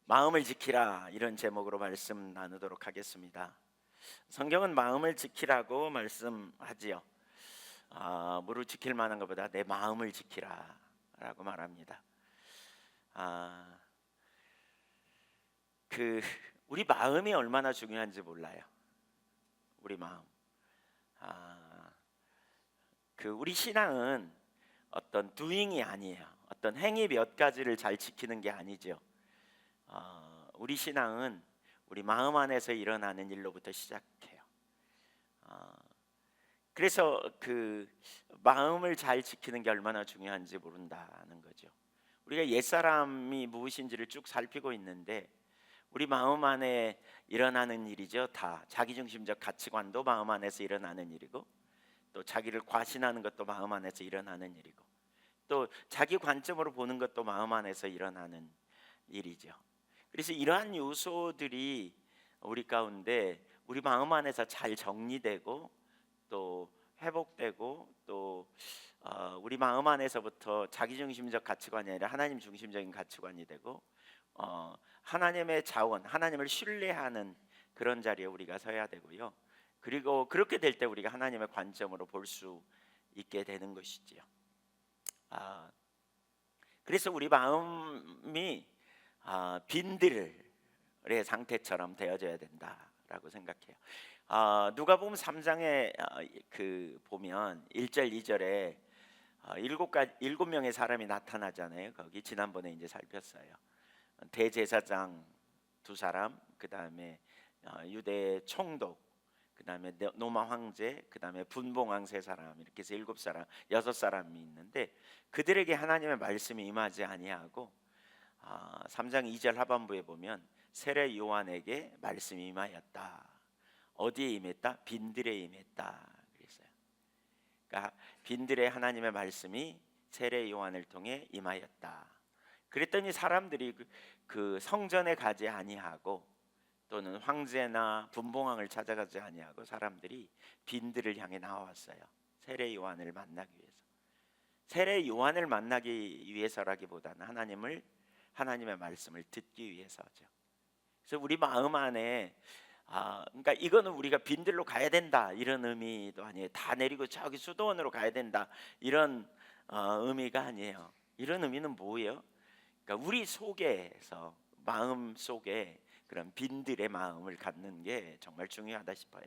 마음을 지키라, 이런 제목으로 말씀 나누도록 하겠습니다. 성경은 마음을 지키라고 말씀하지요. 무릇 지킬 만한 것보다 내 마음을 지키라 라고 말합니다. 우리 마음이 얼마나 중요한지 몰라요. 우리 마음. 우리 신앙은 어떤 doing이 아니에요. 어떤 행위 몇 가지를 잘 지키는 게 아니죠. 우리 신앙은 우리 마음 안에서 일어나는 일로부터 시작해요. 그래서 마음을 잘 지키는 게 얼마나 중요한지 모른다는 거죠. 우리가 옛사람이 무엇인지를 쭉 살피고 있는데 우리 마음 안에 일어나는 일이죠. 다 자기중심적 가치관도 마음 안에서 일어나는 일이고, 또 자기를 과신하는 것도 마음 안에서 일어나는 일이고, 또 자기 관점으로 보는 것도 마음 안에서 일어나는 일이죠. 그래서 이러한 요소들이 우리 가운데 우리 마음 안에서 잘 정리되고 또 회복되고, 또 우리 마음 안에서부터 자기중심적 가치관이 아니라 하나님 중심적인 가치관이 되고, 하나님의 자원, 하나님을 신뢰하는 그런 자리에 우리가 서야 되고요. 그리고 그렇게 될 때 우리가 하나님의 관점으로 볼 수 있게 되는 것이지요. 그래서 우리 마음이 빈들의 상태처럼 되어져야 된다라고 생각해요. 누가복음 3장에 보면 1절 2절에 일곱 명의 사람이 나타나잖아요. 거기 지난번에 이제 살폈어요. 대제사장 2사람, 그 다음에 유대 총독, 그 다음에 로마 황제, 그 다음에 분봉왕 3사람, 이렇게 해서 7사람, 6사람이 있는데 그들에게 하나님의 말씀이 임하지 아니하고 3장 2절 하반부에 보면 세례 요한에게 말씀이 임하였다. 어디에 임했다? 빈들에 임했다 그랬어요. 그러니까 빈들에 하나님의 말씀이 세례 요한을 통해 임하였다. 그랬더니 사람들이 그 성전에 가지 아니하고 또는 황제나 분봉왕을 찾아가지 아니하고 사람들이 빈들을 향해 나왔어요. 세례 요한을 만나기 위해서. 세례 요한을 만나기 위해서라기보다는 하나님의 말씀을 듣기 위해서죠. 그래서 우리 마음 안에 그러니까 이거는 우리가 빈들로 가야 된다 이런 의미도 아니에요. 다 내리고 저기 수도원으로 가야 된다 이런 의미가 아니에요. 이런 의미는 뭐예요? 그러니까 우리 속에서, 마음 속에 그런 빈들의 마음을 갖는 게 정말 중요하다 싶어요.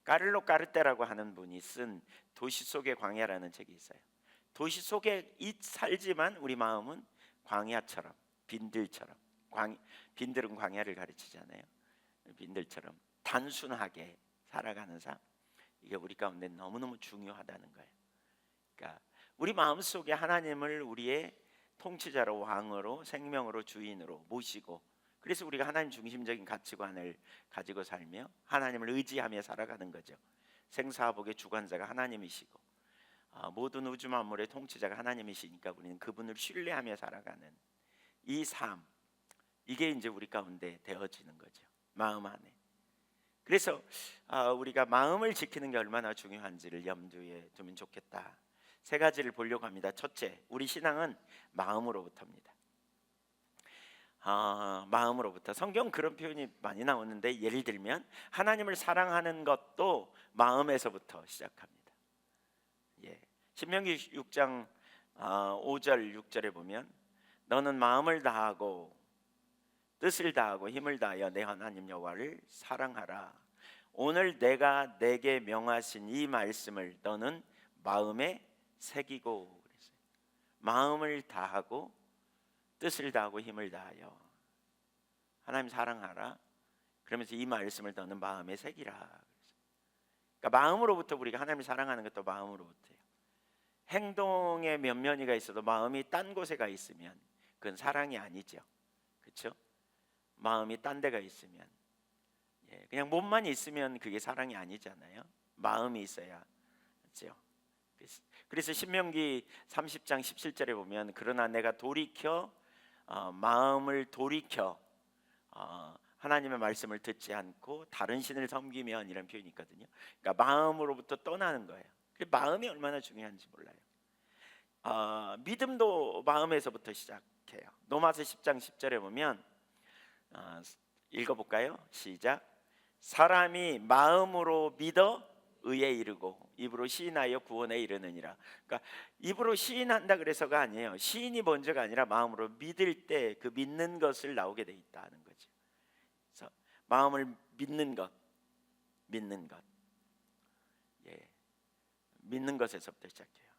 까를로 까르테라고 하는 분이 쓴 도시 속의 광야라는 책이 있어요. 도시 속에 살지만 우리 마음은 광야처럼, 빈들처럼, 빈들은 광야를 가르치잖아요. 빈들처럼 단순하게 살아가는 삶, 이게 우리 가운데 너무너무 중요하다는 거예요. 그러니까 우리 마음속에 하나님을 우리의 통치자로, 왕으로, 생명으로, 주인으로 모시고, 그래서 우리가 하나님 중심적인 가치관을 가지고 살며 하나님을 의지하며 살아가는 거죠. 생사복의 주관자가 하나님이시고 모든 우주 만물의 통치자가 하나님이시니까 우리는 그분을 신뢰하며 살아가는 이 삶, 이게 이제 우리 가운데 되어지는 거죠. 마음 안에. 그래서 우리가 마음을 지키는 게 얼마나 중요한지를 염두에 두면 좋겠다. 3가지를 보려고 합니다. 첫째, 우리 신앙은 마음으로부터입니다. 마음으로부터. 성경 그런 표현이 많이 나오는데, 예를 들면 하나님을 사랑하는 것도 마음에서부터 시작합니다. 신명기 6장 5절 6절에 보면 너는 마음을 다하고 뜻을 다하고 힘을 다하여 내 하나님 여호와를 사랑하라. 오늘 내가 내게 명하신 이 말씀을 너는 마음에 새기고 그랬어요. 마음을 다하고 뜻을 다하고 힘을 다하여 하나님 사랑하라. 그러면서 이 말씀을 너는 마음에 새기라. 그러니까 마음으로부터 우리가 하나님을 사랑하는 것도 마음으로부터예요. 행동에 면면이가 있어도 마음이 딴 곳에 가 있으면 그건 사랑이 아니죠. 그렇죠? 마음이 딴 데가 있으면, 그냥 몸만 있으면 그게 사랑이 아니잖아요. 마음이 있어야. 그렇죠? 그래서 신명기 30장 17절에 보면 그러나 내가 돌이켜 마음을 돌이켜 하나님의 말씀을 듣지 않고 다른 신을 섬기면, 이런 표현이 있거든요. 그러니까 마음으로부터 떠나는 거예요. 마음이 얼마나 중요한지 몰라요. 믿음도 마음에서부터 시작해요. 로마서 10장 10절에 보면 아, 읽어볼까요? 시작. 사람이 마음으로 믿어 의에 이르고 입으로 시인하여 구원에 이르느니라. 그러니까 입으로 시인한다 그래서가 아니에요. 시인이 먼저가 아니라 마음으로 믿을 때 그 믿는 것을 나오게 돼 있다는 거죠. 그래서 마음을 믿는 것, 믿는 것, 예, 믿는 것에서부터 시작해요.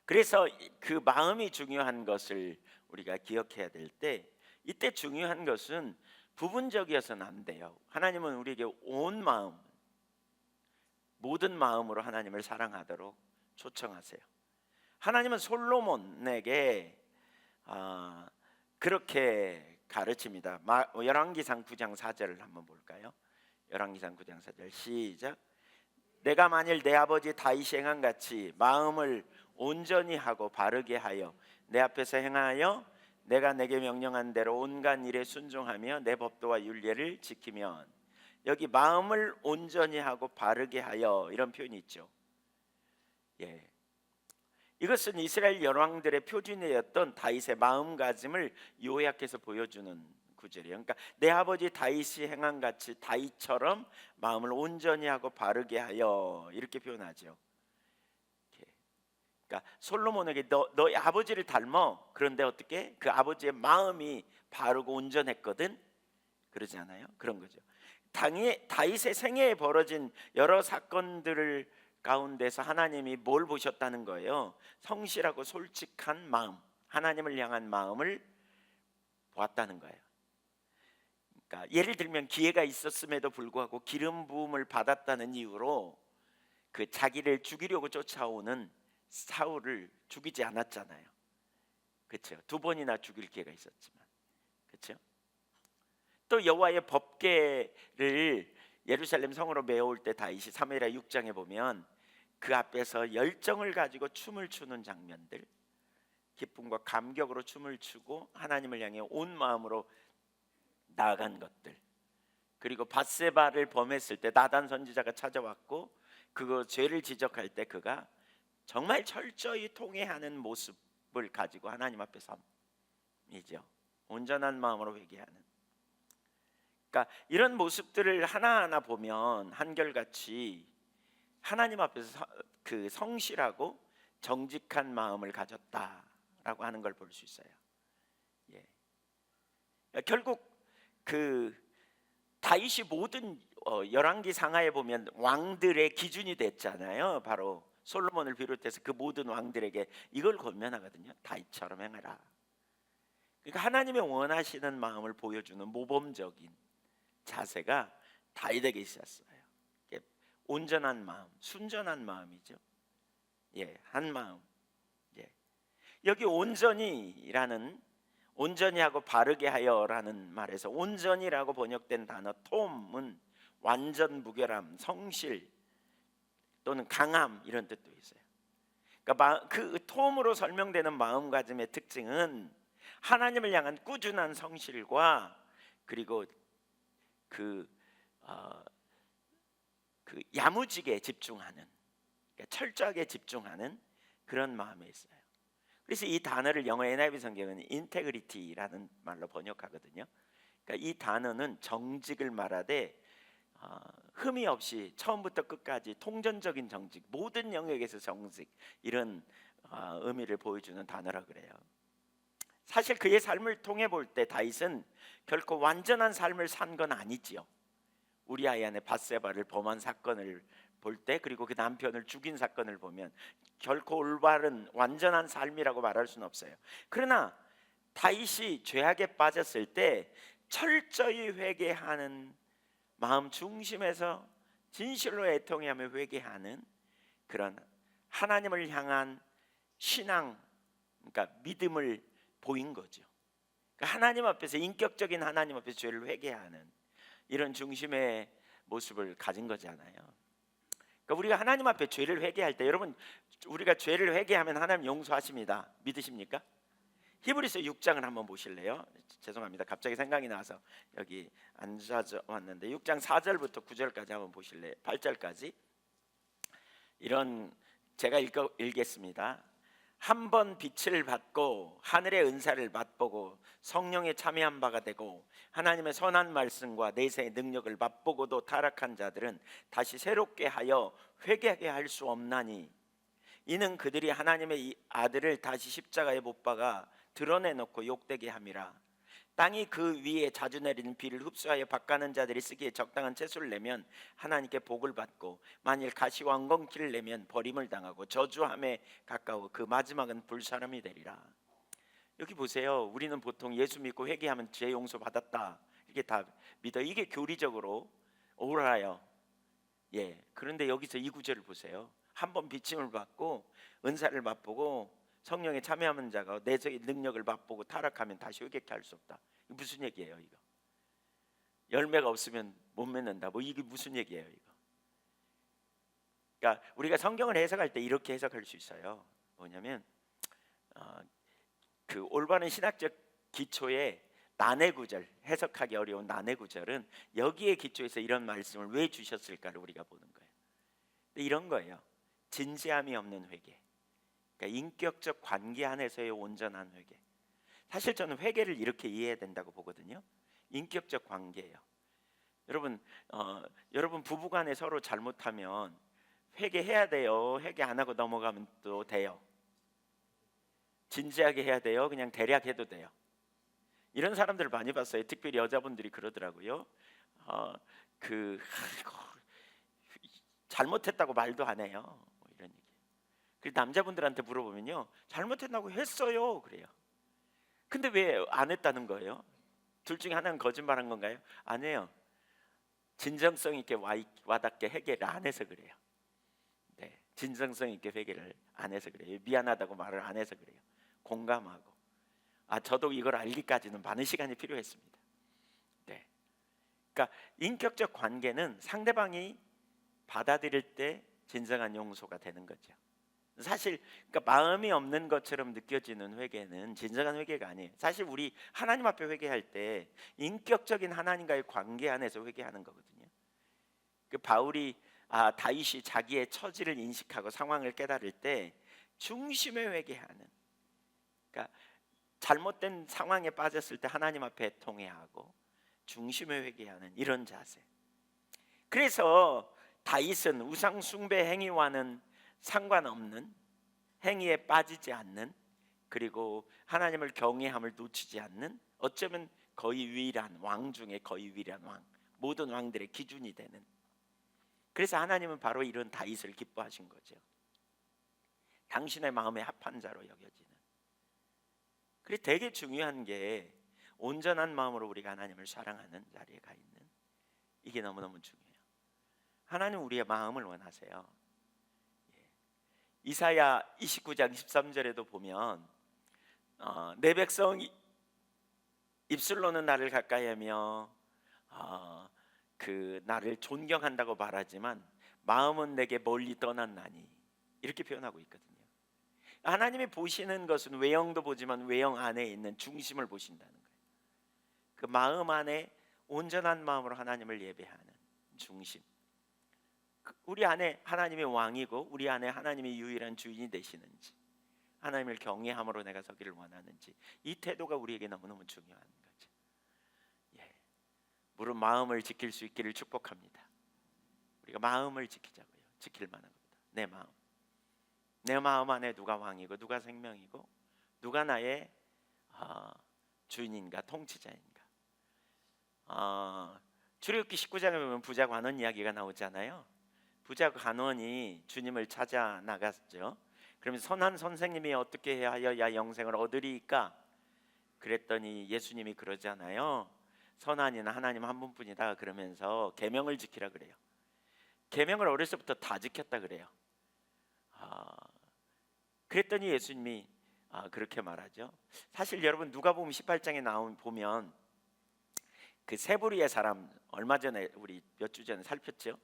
그래서 그 마음이 중요한 것을 우리가 기억해야 될 때, 이때 중요한 것은 부분적이어서는 안 돼요. 하나님은 우리에게 온 마음, 모든 마음으로 하나님을 사랑하도록 초청하세요. 하나님은 솔로몬에게 그렇게 가르칩니다. 열왕기상 9장 4절을 한번 볼까요? 열왕기상 9장 4절 시작. 내가 만일 내 아버지 다윗이 행한 같이 마음을 온전히 하고 바르게 하여 내 앞에서 행하여 내가 내게 명령한 대로 온갖 일에 순종하며 내 법도와 율례를 지키면, 여기 마음을 온전히 하고 바르게 하여 이런 표현이 있죠. 예, 이것은 이스라엘 열왕들의 표준이었던 다윗의 마음가짐을 요약해서 보여주는 구절이에요. 그러니까 내 아버지 다윗이 행한 같이 다윗처럼 마음을 온전히 하고 바르게 하여 이렇게 표현하죠. 그러니까 솔로몬에게 너희 아버지를 닮어. 그런데 어떻게? 그 아버지의 마음이 바르고 온전했거든. 그러지 않아요? 그런 거죠. 다윗의 생애에 벌어진 여러 사건들을 가운데서 하나님이 뭘 보셨다는 거예요? 성실하고 솔직한 마음, 하나님을 향한 마음을 보았다는 거예요. 그러니까 예를 들면 기회가 있었음에도 불구하고 기름 부음을 받았다는 이유로 그 자기를 죽이려고 쫓아오는 사울을 죽이지 않았잖아요. 그렇죠? 2번이나 죽일 기회가 있었지만, 그렇죠? 또 여호와의 법궤를 예루살렘 성으로 메어올 때 다윗이 사무엘하 6장에 보면 그 앞에서 열정을 가지고 춤을 추는 장면들, 기쁨과 감격으로 춤을 추고 하나님을 향해 온 마음으로 나아간 것들, 그리고 밧세바를 범했을 때 나단 선지자가 찾아왔고 그거 죄를 지적할 때 그가 정말 철저히 통회하는 모습을 가지고 하나님 앞에 섬이죠. 온전한 마음으로 회개하는. 그러니까 이런 모습들을 하나하나 보면 한결같이 하나님 앞에서 그 성실하고 정직한 마음을 가졌다라고 하는 걸 볼 수 있어요. 예. 결국 그 다윗이 모든 열왕기 상하에 보면 왕들의 기준이 됐잖아요. 바로 솔로몬을 비롯해서 그 모든 왕들에게 이걸 권면하거든요. 다윗처럼 행하라. 그러니까 하나님의 원하시는 마음을 보여주는 모범적인 자세가 다윗에게 있었어요. 온전한 마음, 순전한 마음이죠. 예, 한 마음. 예. 여기 온전히라는, 온전히 하고 바르게 하여라는 말에서 온전히라고 번역된 단어 톰은 완전 무결함, 성실 또는 강함 이런 뜻도 있어요. 그러니까 그 톰으로 설명되는 마음가짐의 특징은 하나님을 향한 꾸준한 성실과 그리고 그 야무지게 집중하는, 그러니까 철저하게 집중하는 그런 마음에 있어요. 그래서 이 단어를 영어 NIV 성경은 인테그리티라는 말로 번역하거든요. 그러니까 이 단어는 정직을 말하되 흠이 없이 처음부터 끝까지 통전적인 정직, 모든 영역에서 정직, 이런 의미를 보여주는 단어라 그래요. 사실 그의 삶을 통해 볼 때 다윗은 결코 완전한 삶을 산 건 아니지요. 우리아의 아내 밧세바를 범한 사건을 볼 때, 그리고 그 남편을 죽인 사건을 보면 결코 올바른 완전한 삶이라고 말할 수는 없어요. 그러나 다윗이 죄악에 빠졌을 때 철저히 회개하는 마음 중심에서 진실로 애통하며 회개하는 그런 하나님을 향한 신앙, 그러니까 믿음을 보인 거죠. 그러니까 하나님 앞에서, 인격적인 하나님 앞에서 죄를 회개하는 이런 중심의 모습을 가진 거잖아요. 그러니까 우리가 하나님 앞에 죄를 회개할 때, 여러분, 우리가 죄를 회개하면 하나님 용서하십니다. 믿으십니까? 히브리서 6장을 한번 보실래요? 죄송합니다. 갑자기 생각이 나서 여기 안 찾아왔는데 6장 4절부터 9절까지 한번 보실래요? 8절까지. 이런, 제가 읽겠습니다. 한 번 빛을 받고 하늘의 은사를 맛보고 성령에 참여한 바가 되고 하나님의 선한 말씀과 내세의 능력을 맛보고도 타락한 자들은 다시 새롭게 하여 회개하게 할 수 없나니 이는 그들이 하나님의 이 아들을 다시 십자가에 못 박아 드러내놓고 욕되게 함이라. 땅이 그 위에 자주 내리는 비를 흡수하여 밭가는 자들이 쓰기에 적당한 채소를 내면 하나님께 복을 받고 만일 가시와 엉겅퀴를 내면 버림을 당하고 저주함에 가까워 그 마지막은 불사람이 되리라. 여기 보세요. 우리는 보통 예수 믿고 회개하면 죄 용서 받았다 이렇게 다 믿어. 이게 교리적으로 옳아요. 그런데 여기서 이 구절을 보세요. 한번 비침을 받고 은사를 맛보고 성령에 참여하는 자가 내적인 능력을 맛보고 타락하면 다시 회개케 할 수 없다. 이게 무슨 얘기예요? 이거 열매가 없으면 못 맺는다. 뭐 이게 무슨 얘기예요? 이거. 그러니까 우리가 성경을 해석할 때 이렇게 해석할 수 있어요. 뭐냐면 그 올바른 신학적 기초에 난해 구절, 해석하기 어려운 난해 구절은 여기에 기초해서 이런 말씀을 왜 주셨을까를 우리가 보는 거예요. 이런 거예요. 진지함이 없는 회개. 그러니까 인격적 관계 안에서의 온전한 회개. 사실 저는 회개를 이렇게 이해해야 된다고 보거든요. 인격적 관계예요. 여러분 부부간에 서로 잘못하면 회개해야 돼요. 회개 안 하고 넘어가면 또 돼요. 진지하게 해야 돼요. 그냥 대략 해도 돼요. 이런 사람들을 많이 봤어요. 특별히 여자분들이 그러더라고요. 잘못했다고 말도 안 해요. 뭐 이런 얘기. 그리고 남자분들한테 물어보면요, 잘못했다고 했어요. 그래요. 근데 왜 안 했다는 거예요? 둘 중에 하나는 거짓말한 건가요? 아니에요. 진정성 있게 와닿게 회개를 안 해서 그래요. 네, 진정성 있게 회개를 안 해서 그래요. 미안하다고 말을 안 해서 그래요. 공감하고. 저도 이걸 알기까지는 많은 시간이 필요했습니다. 네, 그러니까 인격적 관계는 상대방이 받아들일 때 진정한 용서가 되는 거죠. 사실 그러니까 마음이 없는 것처럼 느껴지는 회개는 진정한 회개가 아니에요. 사실 우리 하나님 앞에 회개할 때 인격적인 하나님과의 관계 안에서 회개하는 거거든요. 그 다윗이 자기의 처지를 인식하고 상황을 깨달을 때 중심에 회개하는, 그러니까 잘못된 상황에 빠졌을 때 하나님 앞에 통회하고 중심에 회개하는 이런 자세. 그래서 다윗은 우상 숭배 행위와는 상관없는, 행위에 빠지지 않는, 그리고 하나님을 경외함을 놓치지 않는, 어쩌면 거의 유일한 왕 중에 거의 유일한 왕, 모든 왕들의 기준이 되는. 그래서 하나님은 바로 이런 다윗을 기뻐하신 거죠. 당신의 마음에 합한 자로 여겨지는. 그래서 되게 중요한 게 온전한 마음으로 우리가 하나님을 사랑하는 자리에 가 있는, 이게 너무너무 중요해요. 하나님 우리의 마음을 원하세요. 이사야 29장 13절에도 보면 내 백성 입술로는 나를 가까이하며 그 나를 존경한다고 말하지만 마음은 내게 멀리 떠났나니, 이렇게 표현하고 있거든요. 하나님이 보시는 것은 외형도 보지만 외형 안에 있는 중심을 보신다는 거예요. 그 마음 안에 온전한 마음으로 하나님을 예배하는 중심. 우리 안에 하나님이 왕이고 우리 안에 하나님이 유일한 주인이 되시는지, 하나님을 경외함으로 내가 서기를 원하는지, 이 태도가 우리에게 너무너무 중요한 거죠. 물론 마음을 지킬 수 있기를 축복합니다. 우리가 마음을 지키자고요. 지킬 만한 겁니다. 내 마음 안에 누가 왕이고 누가 생명이고 누가 나의 주인인가, 통치자인가. 출애굽기 19장에 보면 부자 관원 이야기가 나오잖아요. 부자 관원이 주님을 찾아 나갔죠. 그러면서 선한 선생님이 어떻게 하여야 영생을 얻으리까? 그랬더니 예수님이 그러잖아요. 선한 이는 하나님 한 분뿐이다. 그러면서 계명을 지키라 그래요. 계명을 어렸을 때부터 다 지켰다 그래요. 그랬더니 예수님이 그렇게 말하죠. 사실 여러분 누가복음 18장에 보면 그 세부리의 사람, 얼마 전에 우리 몇 주 전에 살폈죠.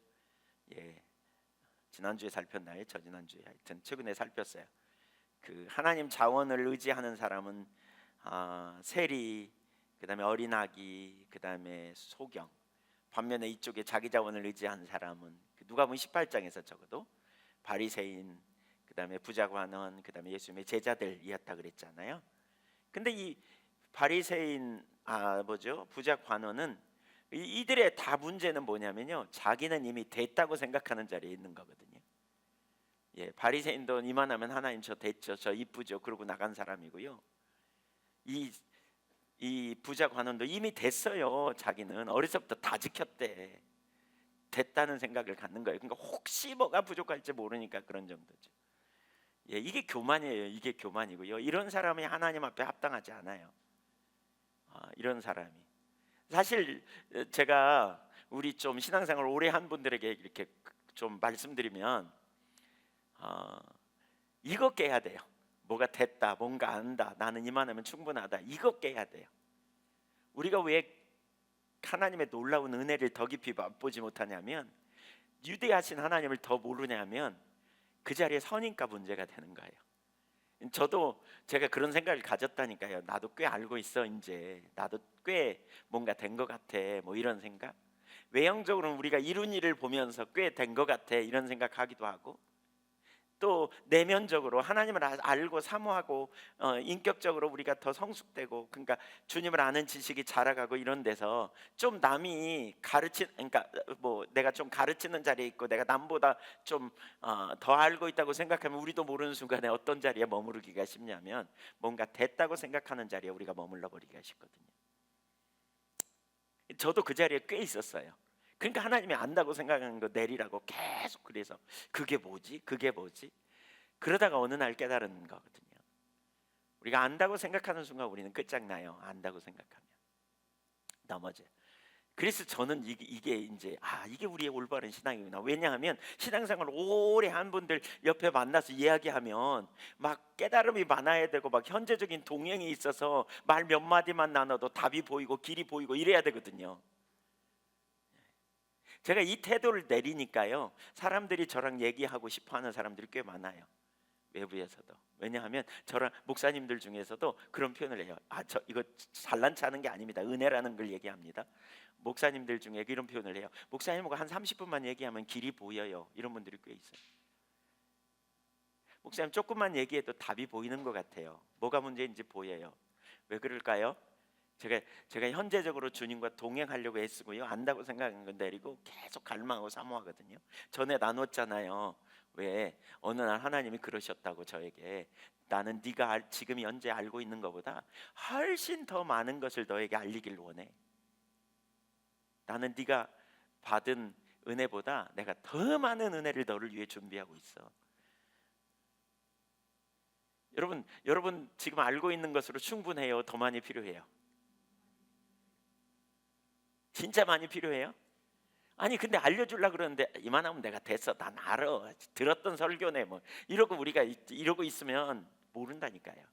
지난주에 살폈나요? 저지난주에, 하여튼 최근에 살폈어요. 그 하나님 자원을 의지하는 사람은 세리, 그다음에 어린아기, 그다음에 소경. 반면에 이쪽에 자기 자원을 의지하는 사람은 누가복음 18장에서 적어도 바리새인, 그다음에 부자 관원, 그다음에 예수님의 제자들이었다 그랬잖아요. 근데 이 바리새인 뭐죠? 부자 관원은 이들의 다 문제는 뭐냐면요, 자기는 이미 됐다고 생각하는 자리에 있는 거거든요. 예, 바리새인도 이만하면 하나님 저 됐죠, 저 이쁘죠, 그러고 나간 사람이고요. 이 부자 관원도 이미 됐어요. 자기는 어려서부터 다 지켰대. 됐다는 생각을 갖는 거예요. 그러니까 혹시 뭐가 부족할지 모르니까 그런 정도죠. 예, 이게 교만이에요. 이게 교만이고요. 이런 사람이 하나님 앞에 합당하지 않아요. 이런 사람이 사실 제가 우리 좀 신앙생활 오래 한 분들에게 이렇게 좀 말씀드리면 이거 깨야 돼요. 뭐가 됐다, 뭔가 안다, 나는 이만하면 충분하다, 이거 깨야 돼요. 우리가 왜 하나님의 놀라운 은혜를 더 깊이 맛보지 못하냐면, 유대하신 하나님을 더 모르냐면 그 자리에 선인가 문제가 되는 거예요. 저도 제가 그런 생각을 가졌다니까요. 나도 꽤 알고 있어, 이제 나도 꽤 뭔가 된 것 같아, 뭐 이런 생각. 외형적으로는 우리가 이룬 일을 보면서 꽤 된 것 같아, 이런 생각하기도 하고, 또 내면적으로 하나님을 알고 사모하고 인격적으로 우리가 더 성숙되고, 그러니까 주님을 아는 지식이 자라가고, 이런 데서 좀 남이 그러니까 뭐 내가 좀 가르치는 자리에 있고 내가 남보다 좀 더 알고 있다고 생각하면 우리도 모르는 순간에 어떤 자리에 머무르기가 쉽냐면, 뭔가 됐다고 생각하는 자리에 우리가 머물러 버리기가 쉽거든요. 저도 그 자리에 꽤 있었어요. 그러니까 하나님이 안다고 생각하는 거 내리라고 계속, 그래서 그게 뭐지? 그게 뭐지? 그러다가 어느 날 깨달은 거거든요. 우리가 안다고 생각하는 순간 우리는 끝장나요. 안다고 생각하면 넘어져요. 그래서 저는 이게 이제 이게 우리의 올바른 신앙이구나. 왜냐하면 신앙생활 오래 한 분들 옆에 만나서 이야기하면 막 깨달음이 많아야 되고, 막 현재적인 동행이 있어서 말 몇 마디만 나눠도 답이 보이고 길이 보이고 이래야 되거든요. 제가 이 태도를 내리니까요, 사람들이 저랑 얘기하고 싶어하는 사람들이 꽤 많아요. 외부에서도. 왜냐하면 저랑 목사님들 중에서도 그런 표현을 해요. 저 이거 잘난 체하는 게 아닙니다. 은혜라는 걸 얘기합니다. 목사님들 중에 이런 표현을 해요. 목사님하고 한 30분만 얘기하면 길이 보여요. 이런 분들이 꽤 있어요. 목사님 조금만 얘기해도 답이 보이는 것 같아요. 뭐가 문제인지 보여요. 왜 그럴까요? 제가 현재적으로 주님과 동행하려고 애쓰고요, 안다고 생각하는 건 내리고 계속 갈망하고 사모하거든요. 전에 나눴잖아요. 왜 어느 날 하나님이 그러셨다고 저에게, 나는 네가 지금 현재 알고 있는 것보다 훨씬 더 많은 것을 너에게 알리길 원해. 나는 네가 받은 은혜보다 내가 더 많은 은혜를 너를 위해 준비하고 있어. 여러분 지금 알고 있는 것으로 충분해요? 더 많이 필요해요? 진짜 많이 필요해요? 아니 근데 알려주려고 그러는데, 이만하면 내가 됐어, 난 알아, 들었던 설교네, 뭐 이러고 우리가 이러고 있으면 모른다니까요.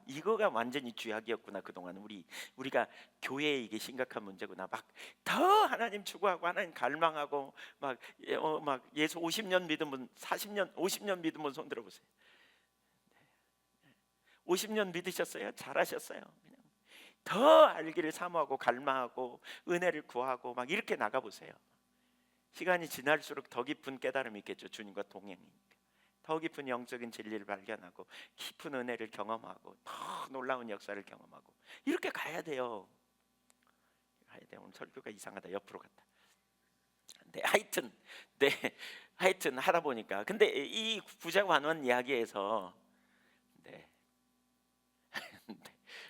이거가 완전히 죄악이었구나. 그동안 우리가 교회에 이게 심각한 문제구나. 막 더 하나님 추구하고 하나님 갈망하고 막 예수 50년 믿은 분, 40년 50년 믿은 분 손 들어보세요. 50년 믿으셨어요? 잘하셨어요. 그냥 더 알기를 사모하고 갈망하고 은혜를 구하고 막 이렇게 나가보세요. 시간이 지날수록 더 깊은 깨달음이 있겠죠. 주님과 동행이니까 더 깊은 영적인 진리를 발견하고 깊은 은혜를 경험하고 더 놀라운 역사를 경험하고 이렇게 가야 돼요. 오늘 설교가 이상하다. 옆으로 갔다. 네, 하여튼 하다 보니까, 근데 이 부자 관원 이야기에서 네, 네,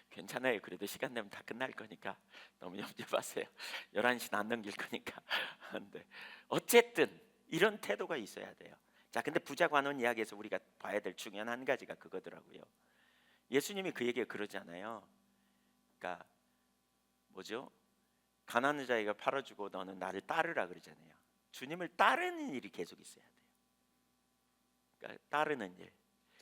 괜찮아요. 그래도 시간 되면 다 끝날 거니까 너무 염려 마세요. 11시는 안 넘길 거니까. 네. 어쨌든 이런 태도가 있어야 돼요. 자, 근데 부자 관원 이야기에서 우리가 봐야 될 중요한 한 가지가 그거더라고요. 예수님이 그에게 그러잖아요. 그러니까 뭐죠? 가난한 자에게 팔아주고 너는 나를 따르라 그러잖아요. 주님을 따르는 일이 계속 있어야 돼요. 그러니까 따르는 일.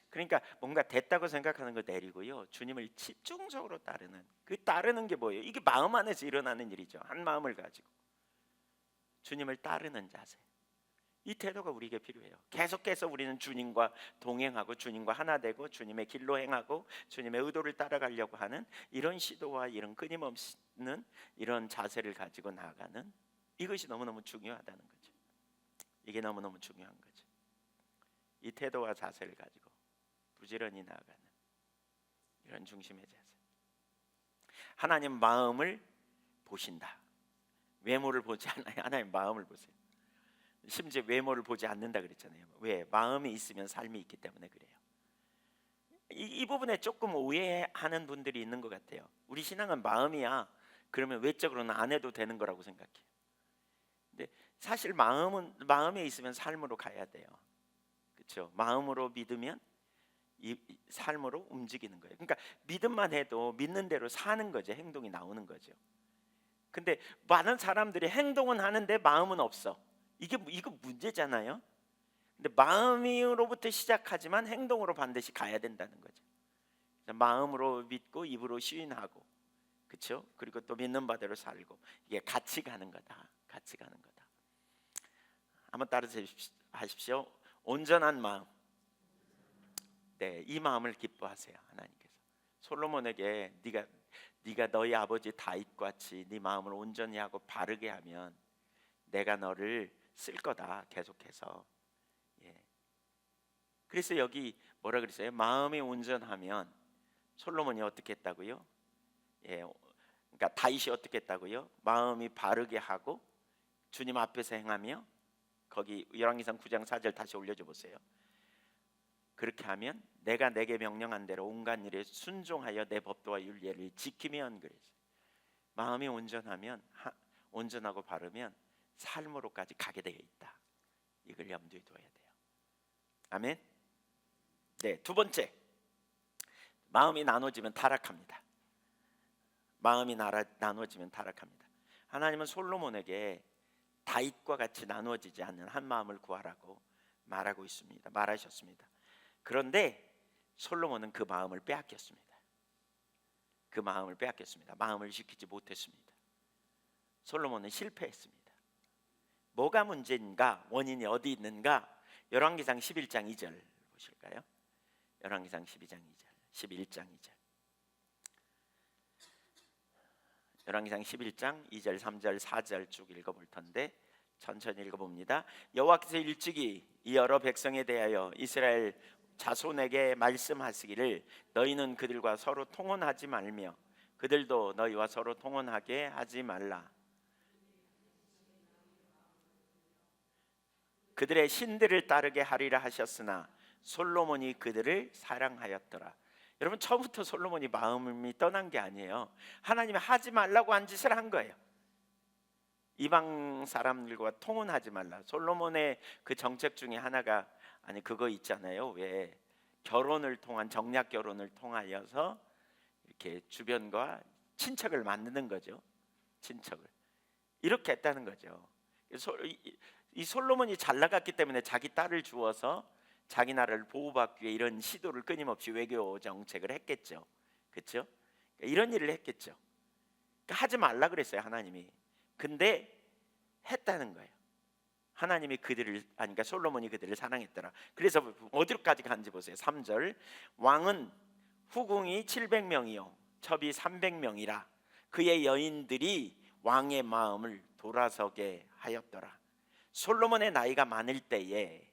그러니까 뭔가 됐다고 생각하는 거 내리고요, 주님을 집중적으로 따르는, 그 따르는 게 뭐예요? 이게 마음 안에서 일어나는 일이죠. 한 마음을 가지고 주님을 따르는 자세. 이 태도가 우리에게 필요해요. 계속해서 우리는 주님과 동행하고 주님과 하나 되고 주님의 길로 행하고 주님의 의도를 따라가려고 하는 이런 시도와 이런 끊임없는 이런 자세를 가지고 나아가는, 이것이 너무너무 중요하다는 거죠. 이게 너무너무 중요한 거죠. 이 태도와 자세를 가지고 부지런히 나아가는 이런 중심의 자세. 하나님 마음을 보신다. 외모를 보지 않아요. 하나님 마음을 보세요. 심지어 외모를 보지 않는다 그랬잖아요. 왜? 마음이 있으면 삶이 있기 때문에 그래요. 이 부분에 조금 오해하는 분들이 있는 것 같아요. 우리 신앙은 마음이야. 그러면 외적으로는 안 해도 되는 거라고 생각해요. 근데 사실 마음에 있으면 삶으로 가야 돼요. 그렇죠? 마음으로 믿으면 이 삶으로 움직이는 거예요. 그러니까 믿음만 해도 믿는 대로 사는 거죠. 행동이 나오는 거죠. 근데 많은 사람들이 행동은 하는데 마음은 없어. 이거 문제잖아요. 근데 마음으로부터 시작하지만 행동으로 반드시 가야 된다는 거죠. 마음으로 믿고 입으로 시인하고, 그렇죠? 그리고 또 믿는 바대로 살고, 이게 같이 가는 거다. 같이 가는 거다. 한번 따라하십시오. 온전한 마음. 네, 이 마음을 기뻐하세요. 하나님께서 솔로몬에게 네가 너희 아버지 다윗 같이 네 마음을 온전히 하고 바르게 하면 내가 너를 쓸 거다. 계속해서. 예. 그래서 여기 뭐라 그랬어요? 마음이 온전하면 솔로몬이 어떻게 했다고요? 예. 그러니까 다윗이 어떻게 했다고요? 마음이 바르게 하고 주님 앞에서 행하며, 거기 열왕기상 9장 4절 다시 올려줘 보세요. 그렇게 하면 내가 내게 명령한 대로 온갖 일에 순종하여 내 법도와 율례를 지키면, 그랬어요. 마음이 온전하고 바르면 삶으로까지 가게 되어 있다. 이걸 염두에 둬야 돼요. 아멘. 네, 두 번째, 마음이 나눠지면 타락합니다. 마음이 나눠지면 타락합니다. 하나님은 솔로몬에게 다윗과 같이 나누어지지 않는 한 마음을 구하라고 말하셨습니다. 그런데 솔로몬은 그 마음을 빼앗겼습니다. 마음을 지키지 못했습니다. 솔로몬은 실패했습니다. 뭐가 문제인가? 원인이 어디 있는가? 열왕기상 11장 2절 보실까요? 열왕기상 11장 2절. 열왕기상 11장 2절, 3절, 4절 쭉 읽어볼 텐데 천천히 읽어봅니다. 여호와께서 일찍이 이 여러 백성에 대하여 이스라엘 자손에게 말씀하시기를 너희는 그들과 서로 통혼하지 말며 그들도 너희와 서로 통혼하게 하지 말라. 그들의 신들을 따르게 하리라 하셨으나 솔로몬이 그들을 사랑하였더라. 여러분, 처음부터 솔로몬이 마음이 떠난 게 아니에요. 하나님이 하지 말라고 한 짓을 한 거예요. 이방 사람들과 통혼하지 말라. 솔로몬의 그 정책 중에 하나가, 그거 있잖아요. 왜 정략 결혼을 통하여서 이렇게 주변과 친척을 만드는 거죠. 친척을 이렇게 했다는 거죠. 이 솔로몬이 잘 나갔기 때문에 자기 딸을 주어서 자기 나라를 보호받기 위해 이런 시도를 끊임없이 외교 정책을 했겠죠. 그렇죠? 이런 일을 했겠죠. 하지 말라 그랬어요, 하나님이. 근데 했다는 거예요. 하나님이 그러니까 솔로몬이 그들을 사랑했더라. 그래서 어디로까지 간지 보세요. 3절. 왕은 후궁이 700명이요 첩이 300명이라 그의 여인들이 왕의 마음을 돌아서게 하였더라. 솔로몬의 나이가 많을 때에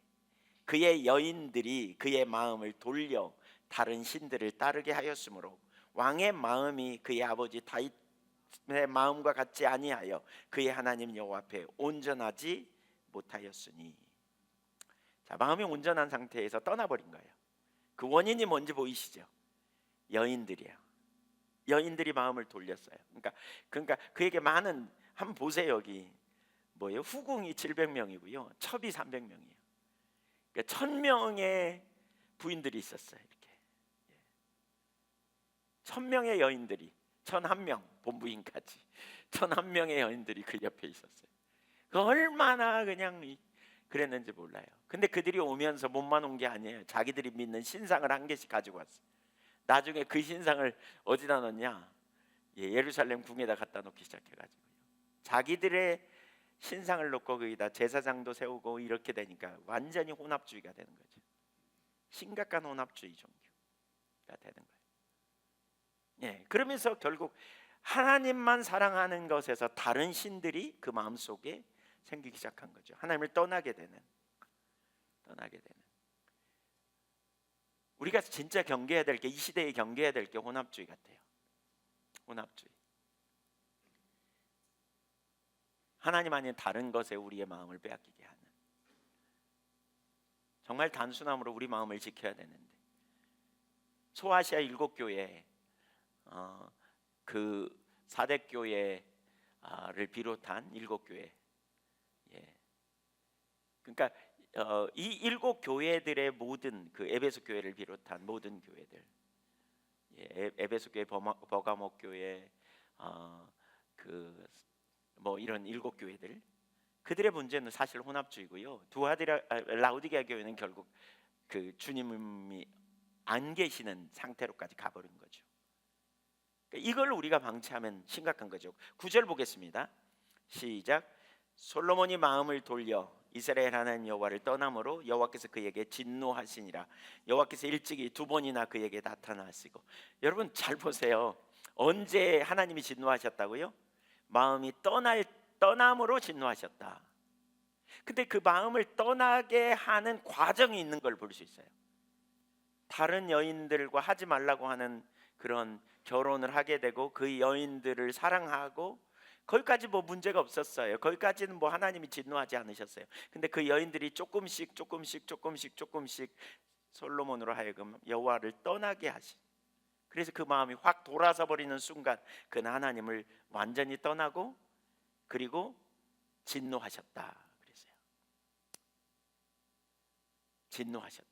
그의 여인들이 그의 마음을 돌려 다른 신들을 따르게 하였으므로 왕의 마음이 그의 아버지 다윗의 마음과 같지 아니하여 그의 하나님 여호와 앞에 온전하지 못하였으니. 자, 마음이 온전한 상태에서 떠나버린 거예요. 그 원인이 뭔지 보이시죠? 여인들이에요. 여인들이 마음을 돌렸어요. 그러니까 그에게 한번 보세요. 여기 뭐예요? 후궁이 700명이고요 첩이 300명이에요. 그러니까 1000명의 부인들이 있었어요. 이렇게 1000명의 여인들이, 1001명 본부인까지 1001명의 여인들이 그 옆에 있었어요. 그 얼마나 그냥 그랬는지 몰라요. 근데 그들이 오면서 몸만 온 게 아니에요. 자기들이 믿는 신상을 한 개씩 가지고 왔어요. 나중에 그 신상을 어디다 넣냐? 예루살렘 궁에다 갖다 놓기 시작해가지고요. 자기들의 신상을 놓고 거기다 제사장도 세우고 이렇게 되니까 완전히 혼합주의가 되는 거죠. 심각한 혼합주의 종교가 되는 거예요. 그러면서 결국 하나님만 사랑하는 것에서 다른 신들이 그 마음속에 생기기 시작한 거죠. 하나님을 떠나게 되는. 우리가 진짜 경계해야 될 게, 이 시대에 경계해야 될 게 혼합주의 같아요. 혼합주의. 하나님 아닌 다른 것에 우리의 마음을 빼앗기게 하는, 정말 단순함으로 우리 마음을 지켜야 되는데, 소아시아 7교회 그 4대 교회를 비롯한 7교회, 예. 그러니까 이 7교회들의 모든, 그 에베소 교회를 비롯한 모든 교회들, 예, 에베소 교회, 버가모 교회, 그 뭐 이런 7교회들, 그들의 문제는 사실 혼합주의고요. 라우디게아 교회는 결국 그 주님이 안 계시는 상태로까지 가버린 거죠. 이걸 우리가 방치하면 심각한 거죠. 9절 보겠습니다. 시작. 솔로몬이 마음을 돌려 이스라엘 하나님 여호와를 떠남으로 여호와께서 그에게 진노하시니라. 여호와께서 일찍이 2번이나 그에게 나타나시고. 여러분 잘 보세요. 언제 하나님이 진노하셨다고요? 마음이 떠남으로 진노하셨다. 근데 그 마음을 떠나게 하는 과정이 있는 걸 볼 수 있어요. 다른 여인들과 하지 말라고 하는 그런 결혼을 하게 되고, 그 여인들을 사랑하고, 거기까지 뭐 문제가 없었어요. 거기까지는 뭐 하나님이 진노하지 않으셨어요. 근데 그 여인들이 조금씩 솔로몬으로 하여금 여호와를 떠나게 하신, 그래서 그 마음이 확 돌아서 버리는 순간 그는 하나님을 완전히 떠나고, 그리고 진노하셨다 그랬어요. 진노하셨다.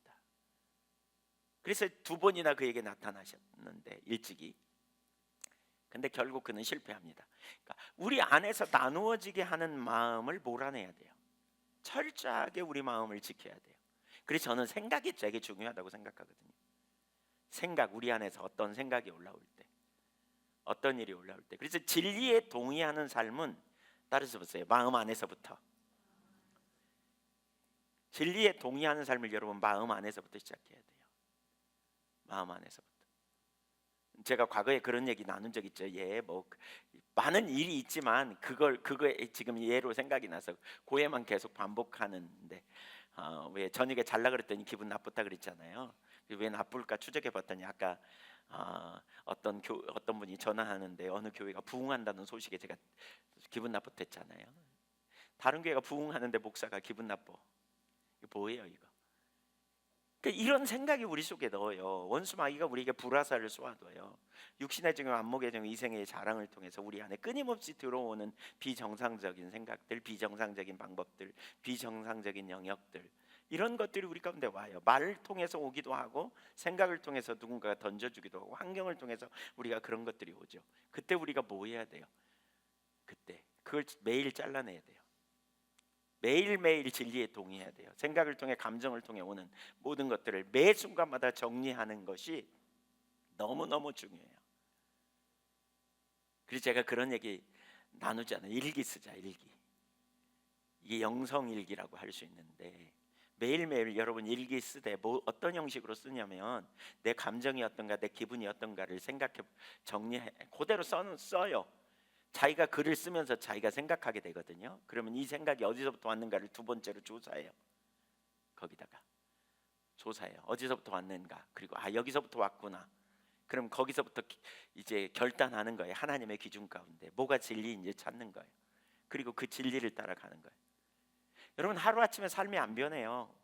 그래서 2번이나 그에게 나타나셨는데, 일찍이. 근데 결국 그는 실패합니다. 그러니까 우리 안에서 나누어지게 하는 마음을 몰아내야 돼요. 철저하게 우리 마음을 지켜야 돼요. 그래서 저는 생각이 되게 중요하다고 생각하거든요. 생각, 우리 안에서 어떤 생각이 올라올 때, 어떤 일이 올라올 때. 그래서 진리에 동의하는 삶은, 따라서 보세요, 마음 안에서부터. 진리에 동의하는 삶을 여러분 마음 안에서부터 시작해야 돼요. 마음 안에서부터. 제가 과거에 그런 얘기 나눈 적 있죠. 예, 뭐 많은 일이 있지만 그거에 지금 예로 생각이 나서 고해만 계속 반복하는데, 왜 저녁에 잘라 그랬더니 기분 나쁘다 그랬잖아요. 왜 나쁠까 추적해 봤더니, 아까 어떤 분이 전화하는데 어느 교회가 부흥한다는 소식에 제가 기분 나쁘댔잖아요. 다른 교회가 부흥하는데 목사가 기분 나빠. 이거 뭐예요 이거? 그러니까 이런 생각이 우리 속에 넣어요. 원수 마귀가 우리에게 불화살을 쏘아둬요. 육신의 증오, 안목의 증오, 이생의 자랑을 통해서 우리 안에 끊임없이 들어오는 비정상적인 생각들, 비정상적인 방법들, 비정상적인 영역들, 이런 것들이 우리 가운데 와요. 말을 통해서 오기도 하고, 생각을 통해서 누군가가 던져주기도 하고, 환경을 통해서 우리가 그런 것들이 오죠. 그때 우리가 뭐 해야 돼요? 그때 그걸 매일 잘라내야 돼요. 매일매일 진리에 동의해야 돼요. 생각을 통해, 감정을 통해 오는 모든 것들을 매 순간마다 정리하는 것이 너무너무 중요해요. 그래서 제가 그런 얘기 나누잖아요. 일기 쓰자, 일기. 이게 영성일기라고 할 수 있는데, 매일매일 여러분 일기 쓰되 어떤 형식으로 쓰냐면, 내 감정이 어떤가, 내 기분이 어떤가를 생각해, 정리해, 그대로 써요. 자기가 글을 쓰면서 자기가 생각하게 되거든요. 그러면 이 생각이 어디서부터 왔는가를 2번째로 조사해요. 거기다가 조사해요. 어디서부터 왔는가, 그리고 여기서부터 왔구나. 그럼 거기서부터 이제 결단하는 거예요. 하나님의 기준 가운데 뭐가 진리인지 찾는 거예요. 그리고 그 진리를 따라가는 거예요. 여러분, 하루아침에 삶이 안 변해요.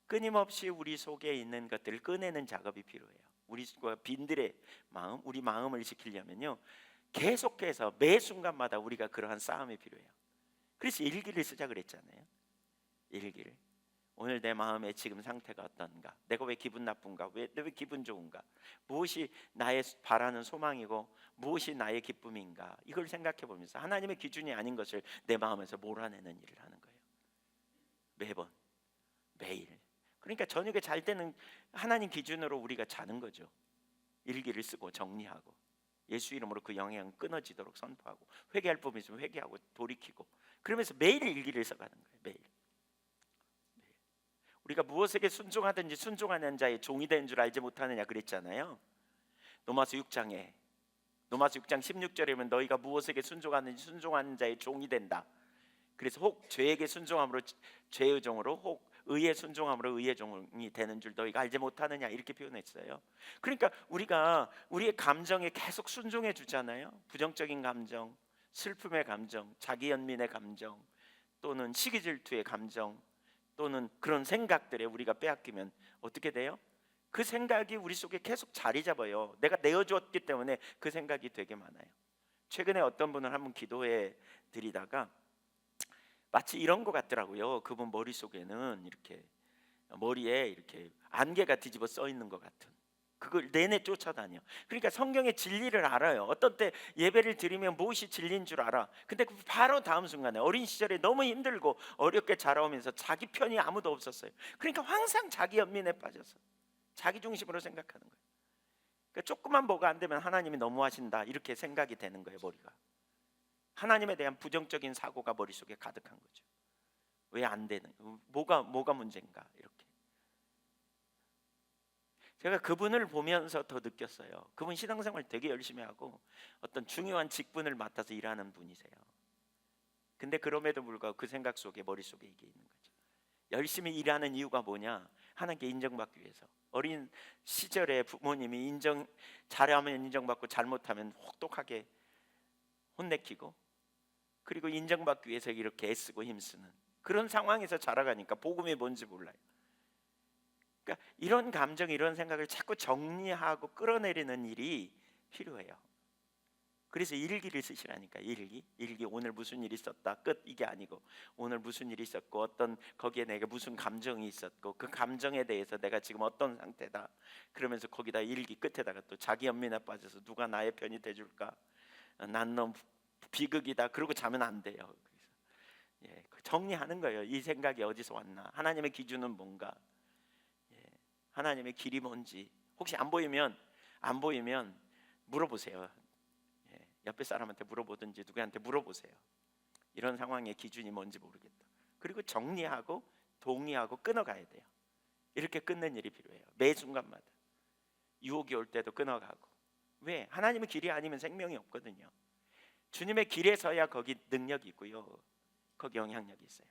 끊임없이 우리 속에 있는 것들을 꺼내는 작업이 필요해요. 우리 빈들의 마음, 우리 마음을 지키려면요, 계속해서 매 순간마다 우리가 그러한 싸움이 필요해요. 그래서 일기를 쓰자 그랬잖아요. 일기를. 오늘 내 마음의 지금 상태가 어떤가? 내가 왜 기분 나쁜가? 왜 기분 좋은가? 무엇이 나의 바라는 소망이고 무엇이 나의 기쁨인가? 이걸 생각해 보면서 하나님의 기준이 아닌 것을 내 마음에서 몰아내는 일을 하는 거예요. 매번, 매일. 그러니까 저녁에 잘 때는 하나님 기준으로 우리가 자는 거죠. 일기를 쓰고 정리하고, 예수 이름으로 그 영향 끊어지도록 선포하고, 회개할 부분이 있으면 회개하고 돌이키고, 그러면서 매일 일기를 써가는 거예요. 매일. 우리가 무엇에게 순종하든지 순종하는 자의 종이 된 줄 알지 못하느냐 그랬잖아요. 로마서 6장 16절에 보면 너희가 무엇에게 순종하는지 순종하는 자의 종이 된다. 그래서 혹 죄에게 순종함으로 죄의 종으로, 혹 의에 순종함으로 의의 종이 되는 줄 너희가 알지 못하느냐 이렇게 표현했어요. 그러니까 우리가 우리의 감정에 계속 순종해 주잖아요. 부정적인 감정, 슬픔의 감정, 자기 연민의 감정, 또는 시기 질투의 감정, 또는 그런 생각들에 우리가 빼앗기면 어떻게 돼요? 그 생각이 우리 속에 계속 자리 잡아요. 내가 내어주었기 때문에 그 생각이 되게 많아요. 최근에 어떤 분을 한번 기도해 드리다가 마치 이런 것 같더라고요. 그분 머릿속에는 이렇게 머리에 이렇게 안개가 뒤집어 써 있는 것 같은, 그걸 내내 쫓아다녀. 그러니까 성경의 진리를 알아요. 어떤 때 예배를 드리면 무엇이 진리인 줄 알아. 근데 그 바로 다음 순간에 어린 시절에 너무 힘들고 어렵게 자라오면서 자기 편이 아무도 없었어요. 그러니까 항상 자기 연민에 빠져서 자기 중심으로 생각하는 거예요. 그러니까 조금만 뭐가 안 되면 하나님이 너무하신다 이렇게 생각이 되는 거예요. 머리가 하나님에 대한 부정적인 사고가 머릿속에 가득한 거죠. 왜 안 되는, 뭐가 문제인가 이렇게. 제가 그분을 보면서 더 느꼈어요. 그분 신앙생활 되게 열심히 하고 어떤 중요한 직분을 맡아서 일하는 분이세요. 근데 그럼에도 불구하고 그 생각 속에, 머릿속에 이게 있는 거죠. 열심히 일하는 이유가 뭐냐? 하나님께 인정받기 위해서. 어린 시절에 부모님이 잘하면 인정받고 잘못하면 혹독하게 혼내키고, 그리고 인정받기 위해서 이렇게 애쓰고 힘쓰는 그런 상황에서 자라가니까 복음이 뭔지 몰라요. 그러니까 이런 감정, 이런 생각을 자꾸 정리하고 끌어내리는 일이 필요해요. 그래서 일기를 쓰시라니까. 일기. 오늘 무슨 일이 있었다 끝, 이게 아니고 오늘 무슨 일이 있었고 어떤 거기에 내가 무슨 감정이 있었고 그 감정에 대해서 내가 지금 어떤 상태다, 그러면서 거기다 일기 끝에다가 또 자기 연민에 빠져서 누가 나의 편이 돼줄까, 난 너무 비극이다, 그러고 자면 안 돼요. 그래서 정리하는 거예요. 이 생각이 어디서 왔나, 하나님의 기준은 뭔가, 하나님의 길이 뭔지. 혹시 안 보이면 물어보세요. 옆에 사람한테 물어보든지 누구한테 물어보세요. 이런 상황의 기준이 뭔지 모르겠다. 그리고 정리하고 동의하고 끊어가야 돼요. 이렇게 끊는 일이 필요해요. 매 순간마다. 유혹이 올 때도 끊어가고. 왜? 하나님의 길이 아니면 생명이 없거든요. 주님의 길에 서야 거기 능력이 있고요, 거기 영향력이 있어요.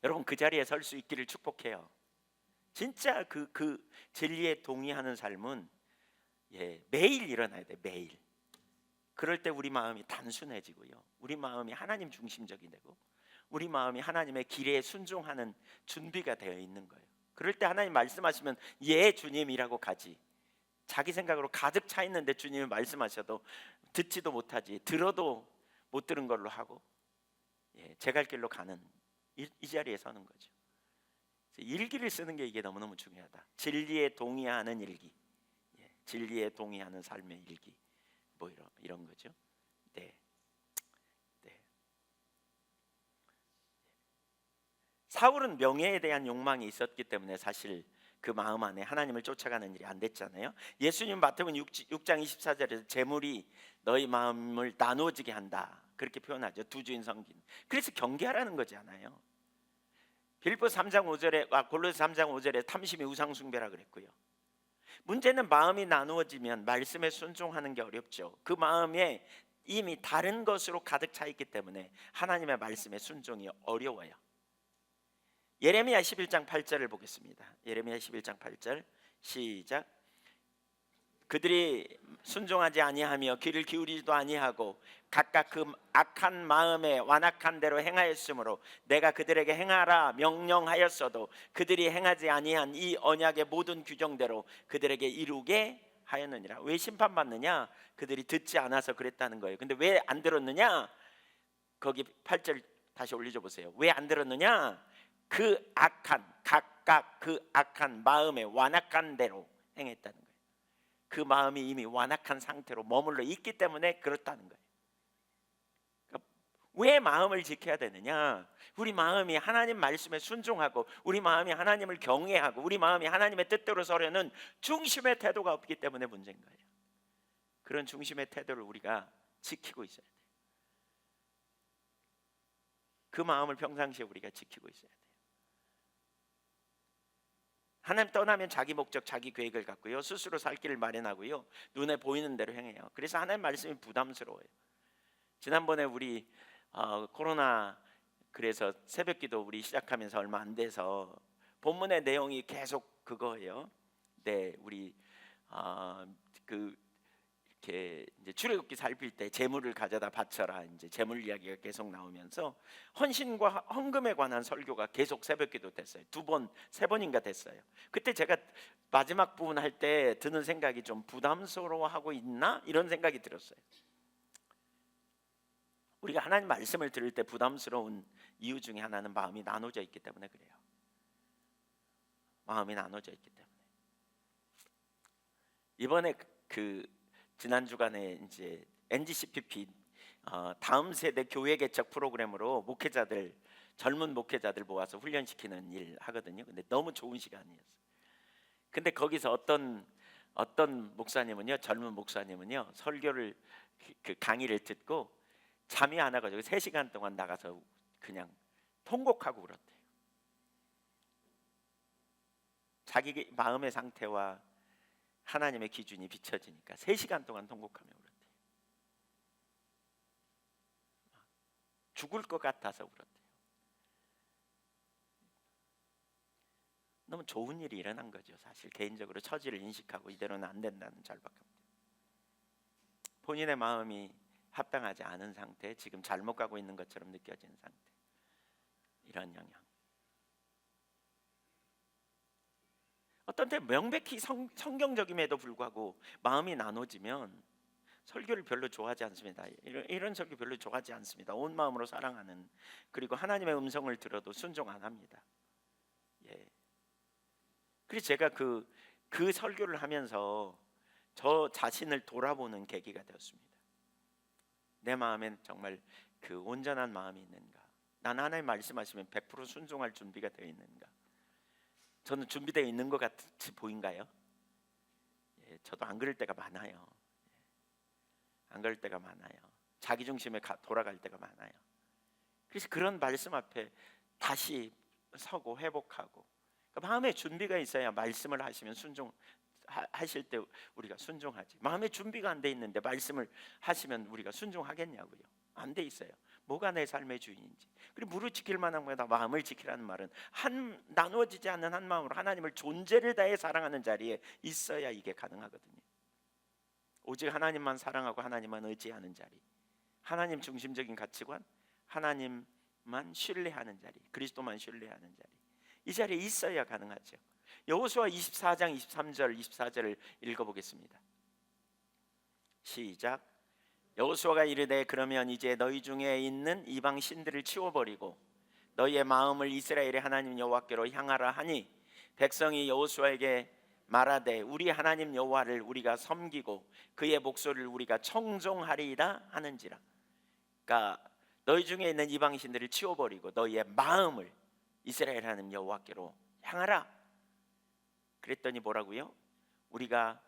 여러분 그 자리에 설 수 있기를 축복해요. 진짜 그 진리에 동의하는 삶은 매일 일어나야 돼. 매일. 그럴 때 우리 마음이 단순해지고요, 우리 마음이 하나님 중심적이 되고 우리 마음이 하나님의 길에 순종하는 준비가 되어 있는 거예요. 그럴 때 하나님 말씀하시면 예 주님이라고 가지. 자기 생각으로 가득 차 있는데 주님이 말씀하셔도 듣지도 못하지, 들어도 못 들은 걸로 하고 제 갈 길로 가는 이 자리에 서는 거죠. 일기를 쓰는 게 이게 너무너무 중요하다. 진리에 동의하는 일기, 진리에 동의하는 삶의 일기, 뭐 이런 거죠. 네. 사울은 명예에 대한 욕망이 있었기 때문에 사실 그 마음 안에 하나님을 쫓아가는 일이 안 됐잖아요. 예수님 마태복음 6장 24절에서 재물이 너희 마음을 나누어지게 한다 그렇게 표현하죠. 두 주인 섬긴. 그래서 경계하라는 거잖아요. 빌립보 3장 5절에 골로새 3장 5절에 탐심이 우상 숭배라 그랬고요. 문제는 마음이 나누어지면 말씀에 순종하는 게 어렵죠. 그 마음에 이미 다른 것으로 가득 차 있기 때문에 하나님의 말씀에 순종이 어려워요. 예레미야 11장 8절을 보겠습니다. 예레미야 11장 8절 시작. 그들이 순종하지 아니하며 귀를 기울이지도 아니하고 각각 그 악한 마음에 완악한 대로 행하였으므로 내가 그들에게 행하라 명령하였어도 그들이 행하지 아니한 이 언약의 모든 규정대로 그들에게 이루게 하였느니라. 왜 심판받느냐? 그들이 듣지 않아서 그랬다는 거예요. 근데 왜 안 들었느냐? 거기 8절 다시 올려줘 보세요. 왜 안 들었느냐? 그 악한, 각각 그 악한 마음에 완악한 대로 행했다는 거예요. 그 마음이 이미 완악한 상태로 머물러 있기 때문에 그렇다는 거예요. 그러니까 왜 마음을 지켜야 되느냐? 우리 마음이 하나님 말씀에 순종하고 우리 마음이 하나님을 경외하고 우리 마음이 하나님의 뜻대로 서려는 중심의 태도가 없기 때문에 문제인 거예요. 그런 중심의 태도를 우리가 지키고 있어야 돼요. 그 마음을 평상시에 우리가 지키고 있어야 돼요. 하나님 떠나면 자기 목적, 자기 계획을 갖고요, 스스로 살 길을 마련하고요, 눈에 보이는 대로 행해요. 그래서 하나님 말씀이 부담스러워요. 지난번에 우리 코로나 그래서 새벽기도 우리 시작하면서 얼마 안 돼서 본문의 내용이 계속 그거예요. 네, 우리 그 이렇게 이제 출애굽기 살필 때 재물을 가져다 바쳐라, 이제 재물 이야기가 계속 나오면서 헌신과 헌금에 관한 설교가 계속 새벽기도 됐어요. 2번, 3번인가 됐어요. 그때 제가 마지막 부분 할 때 드는 생각이 좀 부담스러워하고 있나 이런 생각이 들었어요. 우리가 하나님 말씀을 들을 때 부담스러운 이유 중에 하나는 마음이 나눠져 있기 때문에 그래요. 마음이 나눠져 있기 때문에. 이번에 그 지난 주간에 이제 NGCPP 다음 세대 교회 개척 프로그램으로 목회자들, 젊은 목회자들 모아서 훈련시키는 일 하거든요. 근데 너무 좋은 시간이었어요. 근데 거기서 어떤 목사님은요, 젊은 목사님은요, 설교를 그 강의를 듣고 잠이 안 와가지고 3시간 동안 나가서 그냥 통곡하고 울었대요. 자기 마음의 상태와 하나님의 기준이 비춰지니까 3시간 동안 통곡하며 울었대요. 죽을 것 같아서 울었대요. 너무 좋은 일이 일어난 거죠. 사실 개인적으로 처지를 인식하고 이대로는 안 된다는 절박함. 본인의 마음이 합당하지 않은 상태, 지금 잘못 가고 있는 것처럼 느껴지는 상태, 이런 영향. 어떤 때 명백히 성경적임에도 불구하고 마음이 나눠지면 설교를 별로 좋아하지 않습니다. 이런 설교 별로 좋아하지 않습니다. 온 마음으로 사랑하는, 그리고 하나님의 음성을 들어도 순종 안 합니다. 예. 그래서 제가 그 설교를 하면서 저 자신을 돌아보는 계기가 되었습니다. 내 마음엔 정말 그 온전한 마음이 있는가? 난 하나님 말씀하시면 100% 순종할 준비가 되어 있는가? 저는 준비되어 있는 것 같이 보인가요? 예, 저도 안 그럴 때가 많아요. 안 그럴 때가 많아요. 자기 중심에 돌아갈 때가 많아요. 그래서 그런 말씀 앞에 다시 서고 회복하고, 그러니까 마음의 준비가 있어야 말씀을 하시면 하실 때 우리가 순종하지. 마음의 준비가 안 돼 있는데 말씀을 하시면 우리가 순종하겠냐고요? 안 돼 있어요. 뭐가 내 삶의 주인인지. 그리고 무릇 지킬 만한 거다. 마음을 지키라는 말은 나누어지지 않는 한 마음으로 하나님을 존재를 다해 사랑하는 자리에 있어야 이게 가능하거든요. 오직 하나님만 사랑하고 하나님만 의지하는 자리, 하나님 중심적인 가치관, 하나님만 신뢰하는 자리, 그리스도만 신뢰하는 자리, 이 자리에 있어야 가능하죠. 여호수아 24장 23절 24절을 읽어보겠습니다. 시작. 여호수아가 이르되 그러면 이제 너희 중에 있는 이방 신들을 치워버리고 너희의 마음을 이스라엘의 하나님 여호와께로 향하라 하니, 백성이 여호수아에게 말하되 우리 하나님 여호와를 우리가 섬기고 그의 목소리를 우리가 청종하리이다 하는지라. 그러니까 너희 중에 있는 이방 신들을 치워버리고 너희의 마음을 이스라엘 하나님 여호와께로 향하라. 그랬더니 뭐라고요? 우리가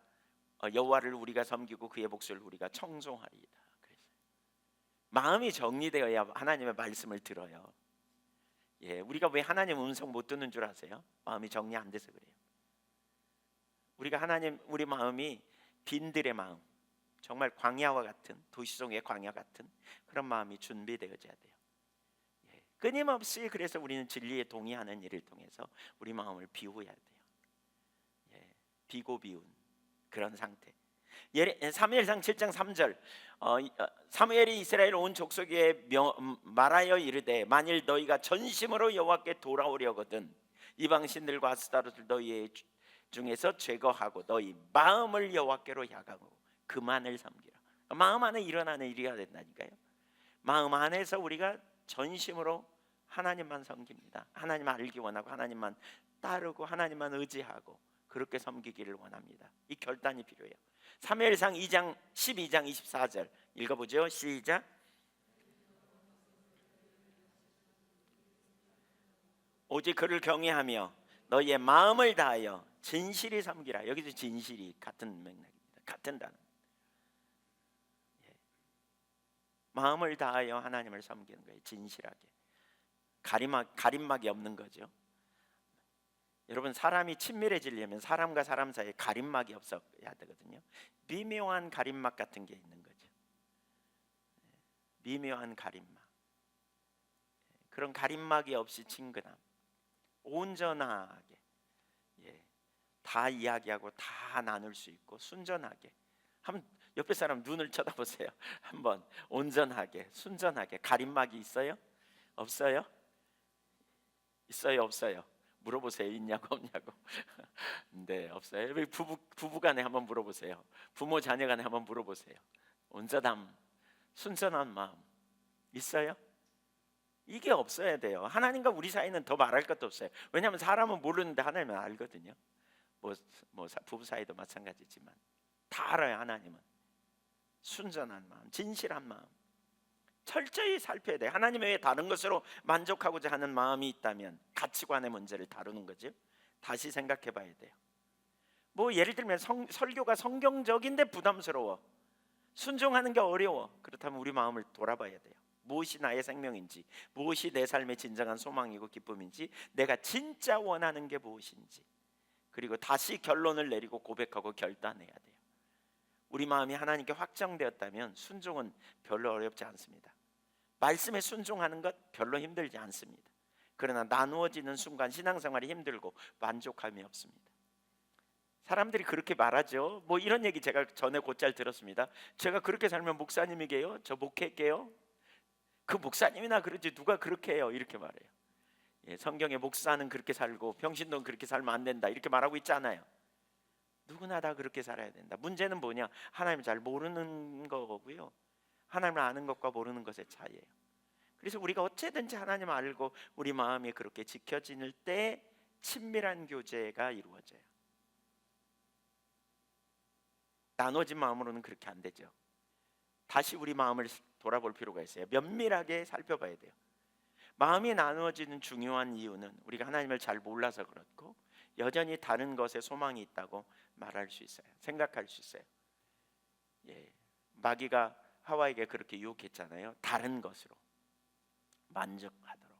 여호와를 우리가 섬기고 그의 목소리를 우리가 청종하리이다. 그랬어요. 마음이 정리되어야 하나님의 말씀을 들어요. 예, 우리가 왜 하나님 음성 못 듣는 줄 아세요? 마음이 정리 안 돼서 그래요. 우리가 우리 마음이 빈들의 마음, 정말 광야와 같은, 도시송의 광야 같은 그런 마음이 준비되어져야 돼요. 예, 끊임없이 그래서 우리는 진리에 동의하는 일을 통해서 우리 마음을 비워야 돼요. 예, 비고 비운 그런 상태. 사무엘상 7장 3절 사무엘이 이스라엘 온 족속에 말하여 이르되 만일 너희가 전심으로 여호와께 돌아오려거든 이방 신들과 아스타롯을 너희 중에서 제거하고 너희 마음을 여호와께로 향하고 그만을 섬기라. 마음 안에 일어나는 일이어야 된다니까요. 마음 안에서 우리가 전심으로 하나님만 섬깁니다. 하나님 알기 원하고 하나님만 따르고 하나님만 의지하고 그렇게 섬기기를 원합니다. 이 결단이 필요해요. 사무엘상 2장 12장 24절 읽어보죠. 시작. 오직 그를 경외하며 너희의 마음을 다하여 진실이 섬기라. 여기서 진실이 같은 맥락입니다. 같은 단어. 예. 마음을 다하여 하나님을 섬기는 거예요. 진실하게. 가림막이 없는 거죠. 여러분, 사람이 친밀해지려면 사람과 사람 사이에 가림막이 없어야 되거든요. 미묘한 가림막 같은 게 있는 거죠. 미묘한 가림막. 그런 가림막이 없이 친근함, 온전하게, 예, 다 이야기하고 다 나눌 수 있고 순전하게. 한번 옆에 사람 눈을 쳐다보세요. 한번 온전하게, 순전하게. 가림막이 있어요? 없어요? 있어요? 없어요? 물어보세요. 있냐고 없냐고. 네, 없어요. 부부간에 한번 물어보세요. 부모 자녀간에 한번 물어보세요. 온전함, 순전한 마음 있어요? 이게 없어야 돼요. 하나님과 우리 사이는 더 말할 것도 없어요. 왜냐하면 사람은 모르는데 하나님은 알거든요. 부부 사이도 마찬가지지만 다 알아요. 하나님은 순전한 마음, 진실한 마음 철저히 살펴야 돼요. 하나님 외에 다른 것으로 만족하고자 하는 마음이 있다면 가치관의 문제를 다루는 거죠. 다시 생각해 봐야 돼요. 예를 들면 설교가 성경적인데 부담스러워, 순종하는 게 어려워. 그렇다면 우리 마음을 돌아봐야 돼요. 무엇이 나의 생명인지, 무엇이 내 삶의 진정한 소망이고 기쁨인지, 내가 진짜 원하는 게 무엇인지, 그리고 다시 결론을 내리고 고백하고 결단해야 돼요. 우리 마음이 하나님께 확정되었다면 순종은 별로 어렵지 않습니다. 말씀에 순종하는 것 별로 힘들지 않습니다. 그러나 나누어지는 순간 신앙생활이 힘들고 만족감이 없습니다. 사람들이 그렇게 말하죠. 이런 얘기 제가 전에 곧잘 들었습니다. 제가 그렇게 살면 목사님이게요? 저 목회게요? 그 목사님이나 그러지 누가 그렇게 해요? 이렇게 말해요. 예, 성경에 목사는 그렇게 살고 평신도는 그렇게 살면 안 된다 이렇게 말하고 있잖아요. 누구나 다 그렇게 살아야 된다. 문제는 뭐냐? 하나님을 잘 모르는 거고요. 하나님을 아는 것과 모르는 것의 차이예요. 그래서 우리가 어찌든지 하나님 알고 우리 마음이 그렇게 지켜질 때 친밀한 교제가 이루어져요. 나눠진 마음으로는 그렇게 안 되죠. 다시 우리 마음을 돌아볼 필요가 있어요. 면밀하게 살펴봐야 돼요. 마음이 나누어지는 중요한 이유는 우리가 하나님을 잘 몰라서 그렇고 여전히 다른 것에 소망이 있다고 말할 수 있어요. 생각할 수 있어요. 예, 마귀가 하와에게 그렇게 유혹했잖아요. 다른 것으로 만족하도록.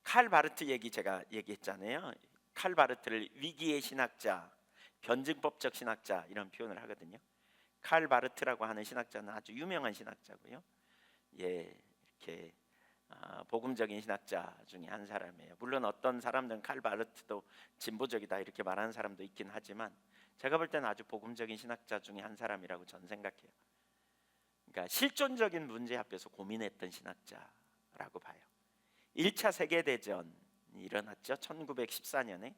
칼 바르트 얘기 제가 얘기했잖아요. 칼 바르트를 위기의 신학자, 변증법적 신학자 이런 표현을 하거든요. 칼 바르트라고 하는 신학자는 아주 유명한 신학자고요. 예, 이렇게 복음적인 신학자 중에 한 사람이에요. 물론 어떤 사람들은 칼 바르트도 진보적이다 이렇게 말하는 사람도 있긴 하지만 제가 볼 때는 아주 복음적인 신학자 중에 한 사람이라고 저는 생각해요. 그러니까 실존적인 문제 앞에서 고민했던 신학자라고 봐요. 1차 세계대전이 일어났죠. 1914년에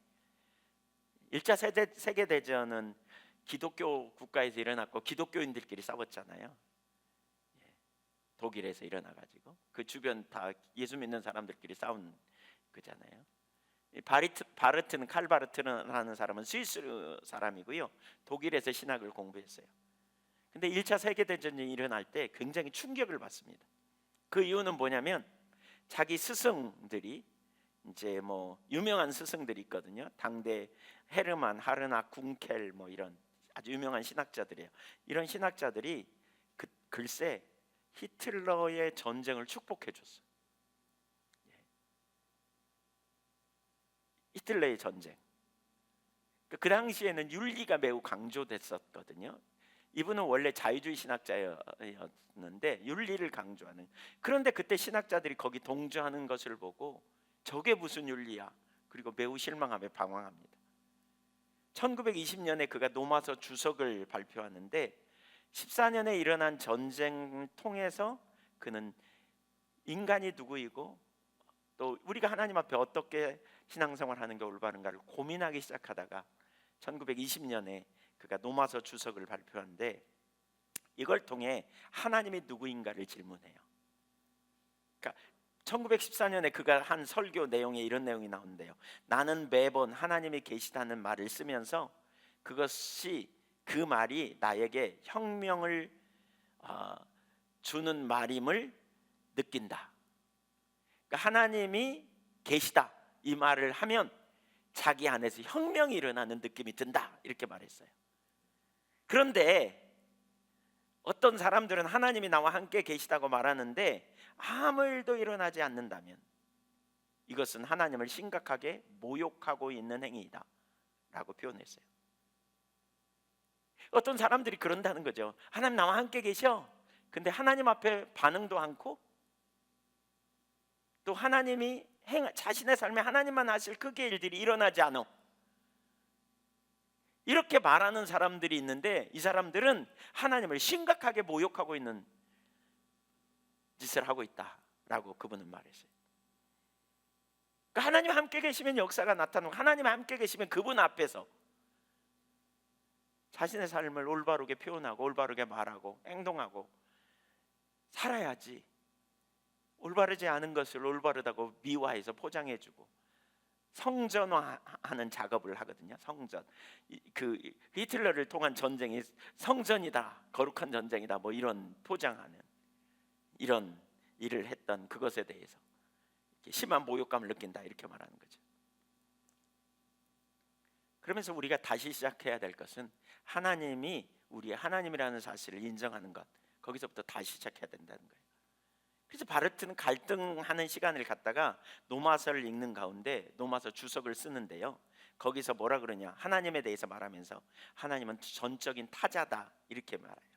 1차 세계대전은 기독교 국가에서 일어났고 기독교인들끼리 싸웠잖아요. 독일에서 일어나가지고 그 주변 다 예수 믿는 사람들끼리 싸운 거잖아요. 바르트는 칼 바르트는 하는 사람은 스위스 사람이고요. 독일에서 신학을 공부했어요. 근데 1차 세계대전이 일어날 때 굉장히 충격을 받습니다. 그 이유는 뭐냐면 자기 스승들이 이제 유명한 스승들이 있거든요. 당대 헤르만, 하르나, 궁켈 이런 아주 유명한 신학자들이에요. 이런 신학자들이 글쎄 히틀러의 전쟁을 축복해 줬어요. 히틀러의 전쟁. 그 당시에는 윤리가 매우 강조됐었거든요. 이분은 원래 자유주의 신학자였는데 윤리를 강조하는. 그런데 그때 신학자들이 거기 동조하는 것을 보고 저게 무슨 윤리야? 그리고 매우 실망하며 방황합니다. 1920년에 그가 노마서 주석을 발표하는데 14년에 일어난 전쟁을 통해서 그는 인간이 누구이고 또 우리가 하나님 앞에 어떻게 신앙생활하는 게 올바른가를 고민하기 시작하다가 1920년에 그가 노마서 주석을 발표하는데 이걸 통해 하나님이 누구인가를 질문해요. 그러니까 1914년에 그가 한 설교 내용에 이런 내용이 나오는데요. 나는 매번 하나님이 계시다는 말을 쓰면서 그 말이 나에게 혁명을 주는 말임을 느낀다. 그러니까 하나님이 계시다 이 말을 하면 자기 안에서 혁명이 일어나는 느낌이 든다 이렇게 말했어요. 그런데 어떤 사람들은 하나님이 나와 함께 계시다고 말하는데 아무 일도 일어나지 않는다면 이것은 하나님을 심각하게 모욕하고 있는 행위이다 라고 표현했어요. 어떤 사람들이 그런다는 거죠. 하나님 나와 함께 계셔. 근데 하나님 앞에 반응도 않고 또 하나님이 자신의 삶에 하나님만 하실 그 일들이 일어나지 않아. 이렇게 말하는 사람들이 있는데 이 사람들은 하나님을 심각하게 모욕하고 있는 짓을 하고 있다라고 그분은 말했어요. 그러니까 하나님 함께 계시면 역사가 나타나고 하나님 함께 계시면 그분 앞에서 자신의 삶을 올바르게 표현하고 올바르게 말하고 행동하고 살아야지, 올바르지 않은 것을 올바르다고 미화해서 포장해주고 성전화하는 작업을 하거든요. 성전. 그 히틀러를 통한 전쟁이 성전이다, 거룩한 전쟁이다, 뭐 이런 포장하는 이런 일을 했던 그것에 대해서 심한 모욕감을 느낀다 이렇게 말하는 거죠. 그러면서 우리가 다시 시작해야 될 것은 하나님이 우리의 하나님이라는 사실을 인정하는 것, 거기서부터 다시 시작해야 된다는 거예요. 그래서 바르트는 갈등하는 시간을 갖다가 노마서를 읽는 가운데 노마서 주석을 쓰는데요, 거기서 뭐라 그러냐, 하나님에 대해서 말하면서 하나님은 전적인 타자다 이렇게 말해요.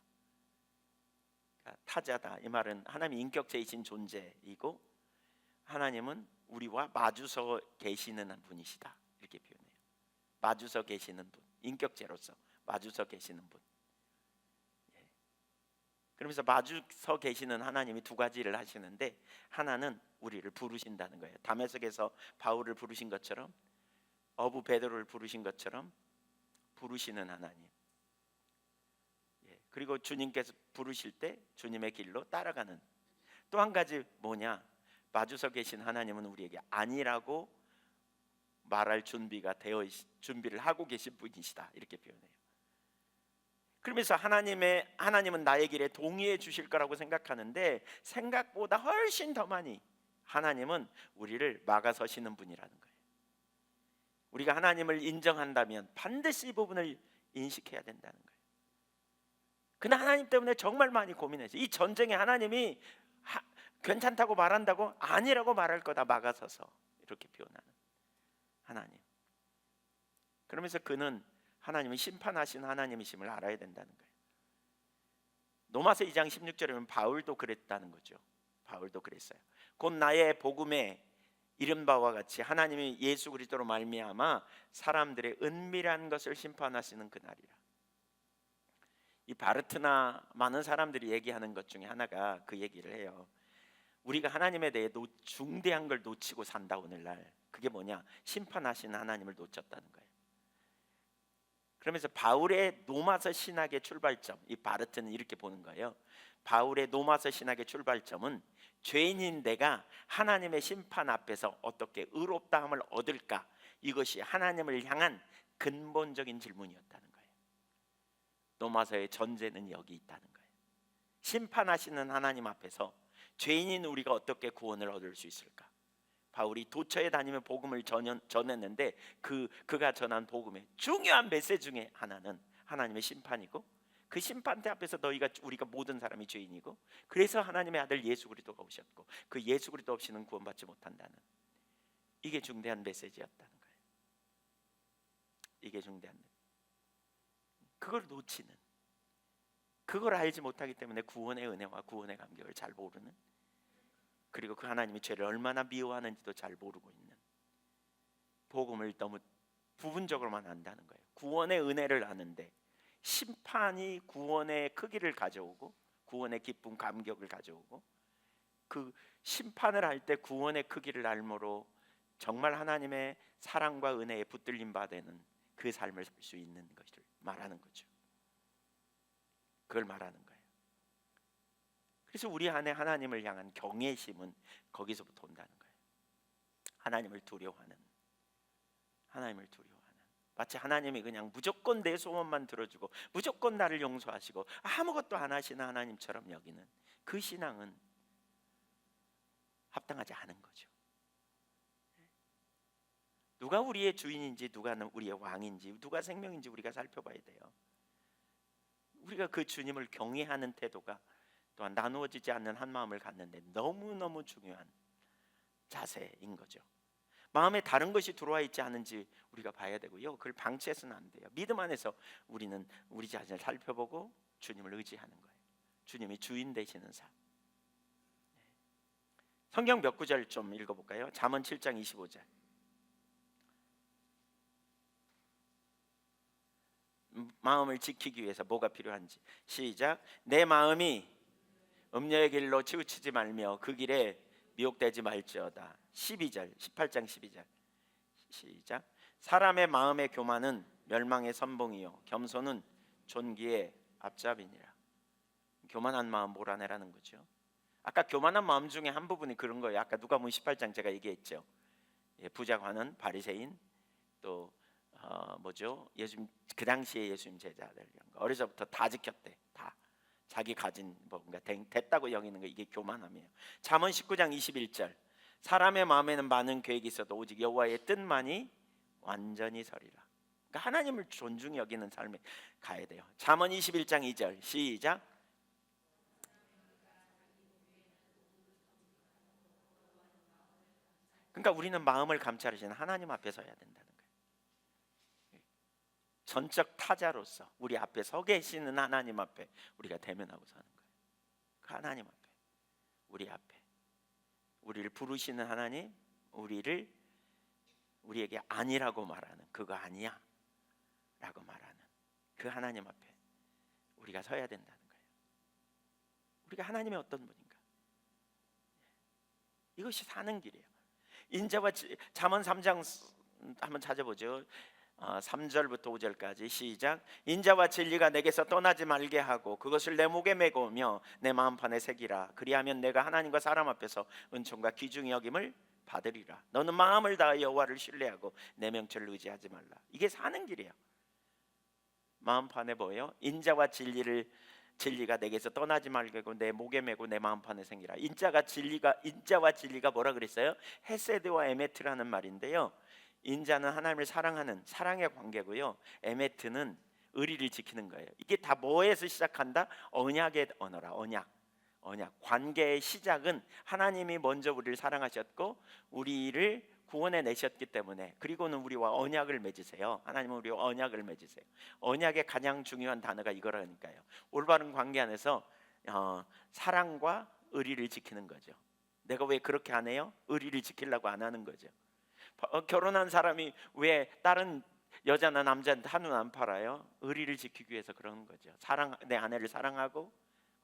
그러니까 타자다, 이 말은 하나님이 인격체이신 존재이고 하나님은 우리와 마주서 계시는 분이시다 이렇게 표현해요. 마주서 계시는 분, 인격체로서 마주서 계시는 분. 그러면서 마주서 계시는 하나님이 두 가지를 하시는데, 하나는 우리를 부르신다는 거예요. 다메섹에서 바울을 부르신 것처럼, 어부 베드로를 부르신 것처럼 부르시는 하나님. 그리고 주님께서 부르실 때 주님의 길로 따라가는. 또 한 가지 뭐냐, 마주서 계신 하나님은 우리에게 아니라고 말할 준비를 하고 계신 분이시다 이렇게 표현해요. 그러면서 하나님은 나의 길에 동의해 주실 거라고 생각하는데 생각보다 훨씬 더 많이 하나님은 우리를 막아서시는 분이라는 거예요. 우리가 하나님을 인정한다면 반드시 이 부분을 인식해야 된다는 거예요. 그러나 하나님 때문에 정말 많이 고민했어요. 이 전쟁에 하나님이 괜찮다고 말한다고 아니라고 말할 거다 막아서서 이렇게 표현하는 하나님. 그러면서 그는 하나님은 심판하신 하나님이심을 알아야 된다는 거예요. 로마서 2장 16절에 보면 바울도 그랬다는 거죠. 바울도 그랬어요. 곧 나의 복음에 이른 바와 같이 하나님이 예수 그리스도로 말미암아 사람들의 은밀한 것을 심판하시는 그날이라. 이 바르트나 많은 사람들이 얘기하는 것 중에 하나가 그 얘기를 해요. 우리가 하나님에 대해 중대한 걸 놓치고 산다 오늘날. 그게 뭐냐, 심판하시는 하나님을 놓쳤다는 거예요. 그러면서 바울의 노마서 신학의 출발점, 이 바르트는 이렇게 보는 거예요. 바울의 노마서 신학의 출발점은 죄인인 내가 하나님의 심판 앞에서 어떻게 의롭다함을 얻을까, 이것이 하나님을 향한 근본적인 질문이었다는 거예요. 노마서의 전제는 여기 있다는 거예요. 심판하시는 하나님 앞에서 죄인인 우리가 어떻게 구원을 얻을 수 있을까? 바울이 도처에 다니며 복음을 전했는데 그가 전한 복음의 중요한 메시지 중에 하나는 하나님의 심판이고, 그 심판대 앞에서 우리가 모든 사람이 죄인이고, 그래서 하나님의 아들 예수 그리스도가 오셨고 그 예수 그리스도 없이는 구원받지 못한다는, 이게 중대한 메시지였다는 거예요. 이게 중대한 메시지. 그걸 놓치는, 그걸 알지 못하기 때문에 구원의 은혜와 구원의 감격을 잘 모르는, 그리고 그 하나님이 죄를 얼마나 미워하는지도 잘 모르고 있는, 복음을 너무 부분적으로만 안다는 거예요. 구원의 은혜를 아는데 심판이 구원의 크기를 가져오고 구원의 기쁨 감격을 가져오고, 그 심판을 할 때 구원의 크기를 알므로 정말 하나님의 사랑과 은혜에 붙들림 받는 그 삶을 살 수 있는 것을 말하는 거죠. 그걸 말하는 거예요. 그래서 우리 안에 하나님을 향한 경외심은 거기서부터 온다는 거예요. 하나님을 두려워하는, 하나님을 두려워하는, 마치 하나님이 그냥 무조건 내 소원만 들어주고 무조건 나를 용서하시고 아무것도 안 하시는 하나님처럼 여기는 그 신앙은 합당하지 않은 거죠. 누가 우리의 주인인지, 누가 우리의 왕인지, 누가 생명인지 우리가 살펴봐야 돼요. 우리가 그 주님을 경외하는 태도가 또한 나누어지지 않는 한 마음을 갖는데 너무너무 중요한 자세인 거죠. 마음에 다른 것이 들어와 있지 않은지 우리가 봐야 되고요, 그걸 방치해서는 안 돼요. 믿음 안에서 우리는 우리 자신을 살펴보고 주님을 의지하는 거예요. 주님이 주인 되시는 삶. 성경 몇 구절 좀 읽어볼까요? 잠언 7장 25절. 마음을 지키기 위해서 뭐가 필요한지 시작. 내 마음이 음녀의 길로 치우치지 말며 그 길에 미혹되지 말지어다. 12절 18장 12절 시작. 사람의 마음의 교만은 멸망의 선봉이요 겸손은 존귀의 앞잡이니라. 교만한 마음 몰아내라는 거죠. 아까 교만한 마음 중에 한 부분이 그런 거예요. 아까 누가복음 18장 제가 얘기했죠. 부자 관원 바리새인 또 뭐죠? 예수님 그 당시에 예수님 제자들 어려서부터 다 지켰대. 다 자기 가진 뭔가 됐다고 여기는 거 이게 교만함이에요. 잠언 19장 21절. 사람의 마음에는 많은 계획이 있어도 오직 여호와의 뜻만이 완전히 서리라. 그러니까 하나님을 존중히 여기는 삶에 가야 돼요. 잠언 21장 2절 시작. 그러니까 우리는 마음을 감찰하시는 하나님 앞에 서야 된다는 거예요. 전적 타자로서 우리 앞에 서 계시는 하나님 앞에 우리가 대면하고 사는 거예요. 그 하나님 앞에 우리 앞에 우리를 부르시는 하나님, 우리에게 아니라고 말하는 그거 아니야 라고 말하는 그 하나님 앞에 우리가 서야 된다는 거예요. 우리가 하나님의 어떤 분인가? 이것이 사는 길이에요. 인자와 잠언 3장 한번 찾아보죠. 3절부터 5절까지 시작. 인자와 진리가 내게서 떠나지 말게 하고 그것을 내 목에 메고며 내 마음판에 새기라. 그리하면 내가 하나님과 사람 앞에서 은총과 귀중히 여김을 받으리라. 너는 마음을 다하여 여호와를 신뢰하고 내 명철을 의지하지 말라. 이게 사는 길이에요. 마음판에 뭐예요? 인자와 진리가 내게서 떠나지 말고 내 목에 메고 내 마음판에 생기라. 인자와 진리가 뭐라 그랬어요? 헤세드와 에메트라는 말인데요. 인자는 하나님을 사랑하는 사랑의 관계고요. 에메트는 의리를 지키는 거예요. 이게 다 뭐에서 시작한다? 언약의 언어라. 언약. 관계의 시작은 하나님이 먼저 우리를 사랑하셨고 우리를 구원해 내셨기 때문에 그리고는 우리와 언약을 맺으세요. 하나님은 우리와 언약을 맺으세요. 언약의 가장 중요한 단어가 이거라니까요. 올바른 관계 안에서 사랑과 의리를 지키는 거죠. 내가 왜 그렇게 안 해요? 의리를 지키려고 안 하는 거죠. 결혼한 사람이 왜 다른 여자나 남자한테 한눈 안 팔아요? 의리를 지키기 위해서 그러는 거죠. 내 아내를 사랑하고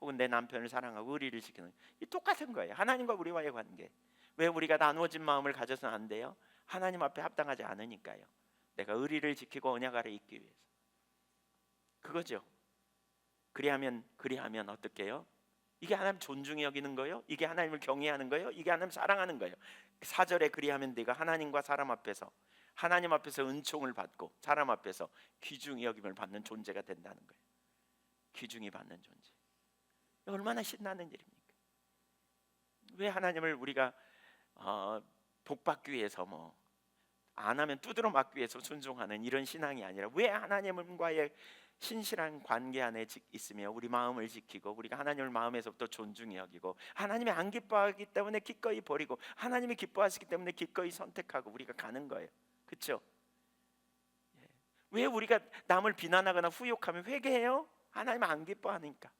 혹은 내 남편을 사랑하고 의리를 지키는 이 똑같은 거예요. 하나님과 우리와의 관계. 왜 우리가 나누어진 마음을 가져서는 안 돼요? 하나님 앞에 합당하지 않으니까요. 내가 의리를 지키고 언약 아래 있기 위해서. 그거죠. 그리하면 어떻게 해요? 이게 하나님 존중히 여기는 거예요? 이게 하나님을 경외하는 거예요? 이게 하나님 사랑하는 거예요? 4절에 그리하면 네가 하나님과 사람 앞에서 하나님 앞에서 은총을 받고 사람 앞에서 귀중히 여김을 받는 존재가 된다는 거예요. 귀중히 받는 존재. 얼마나 신나는 일입니까? 왜 하나님을 우리가 복받기 위해서 안 하면 두드러 맞기 위해서 순종하는 이런 신앙이 아니라 왜 하나님과의 신실한 관계 안에 있으며 우리 마음을 지키고 우리가 하나님을 마음에서부터 존중히 여기고 하나님이 안 기뻐하기 때문에 기꺼이 버리고 하나님이 기뻐하시기 때문에 기꺼이 선택하고 우리가 가는 거예요. 그렇죠? 왜 우리가 남을 비난하거나 후욕하면 회개해요? 하나님 안 기뻐하니까.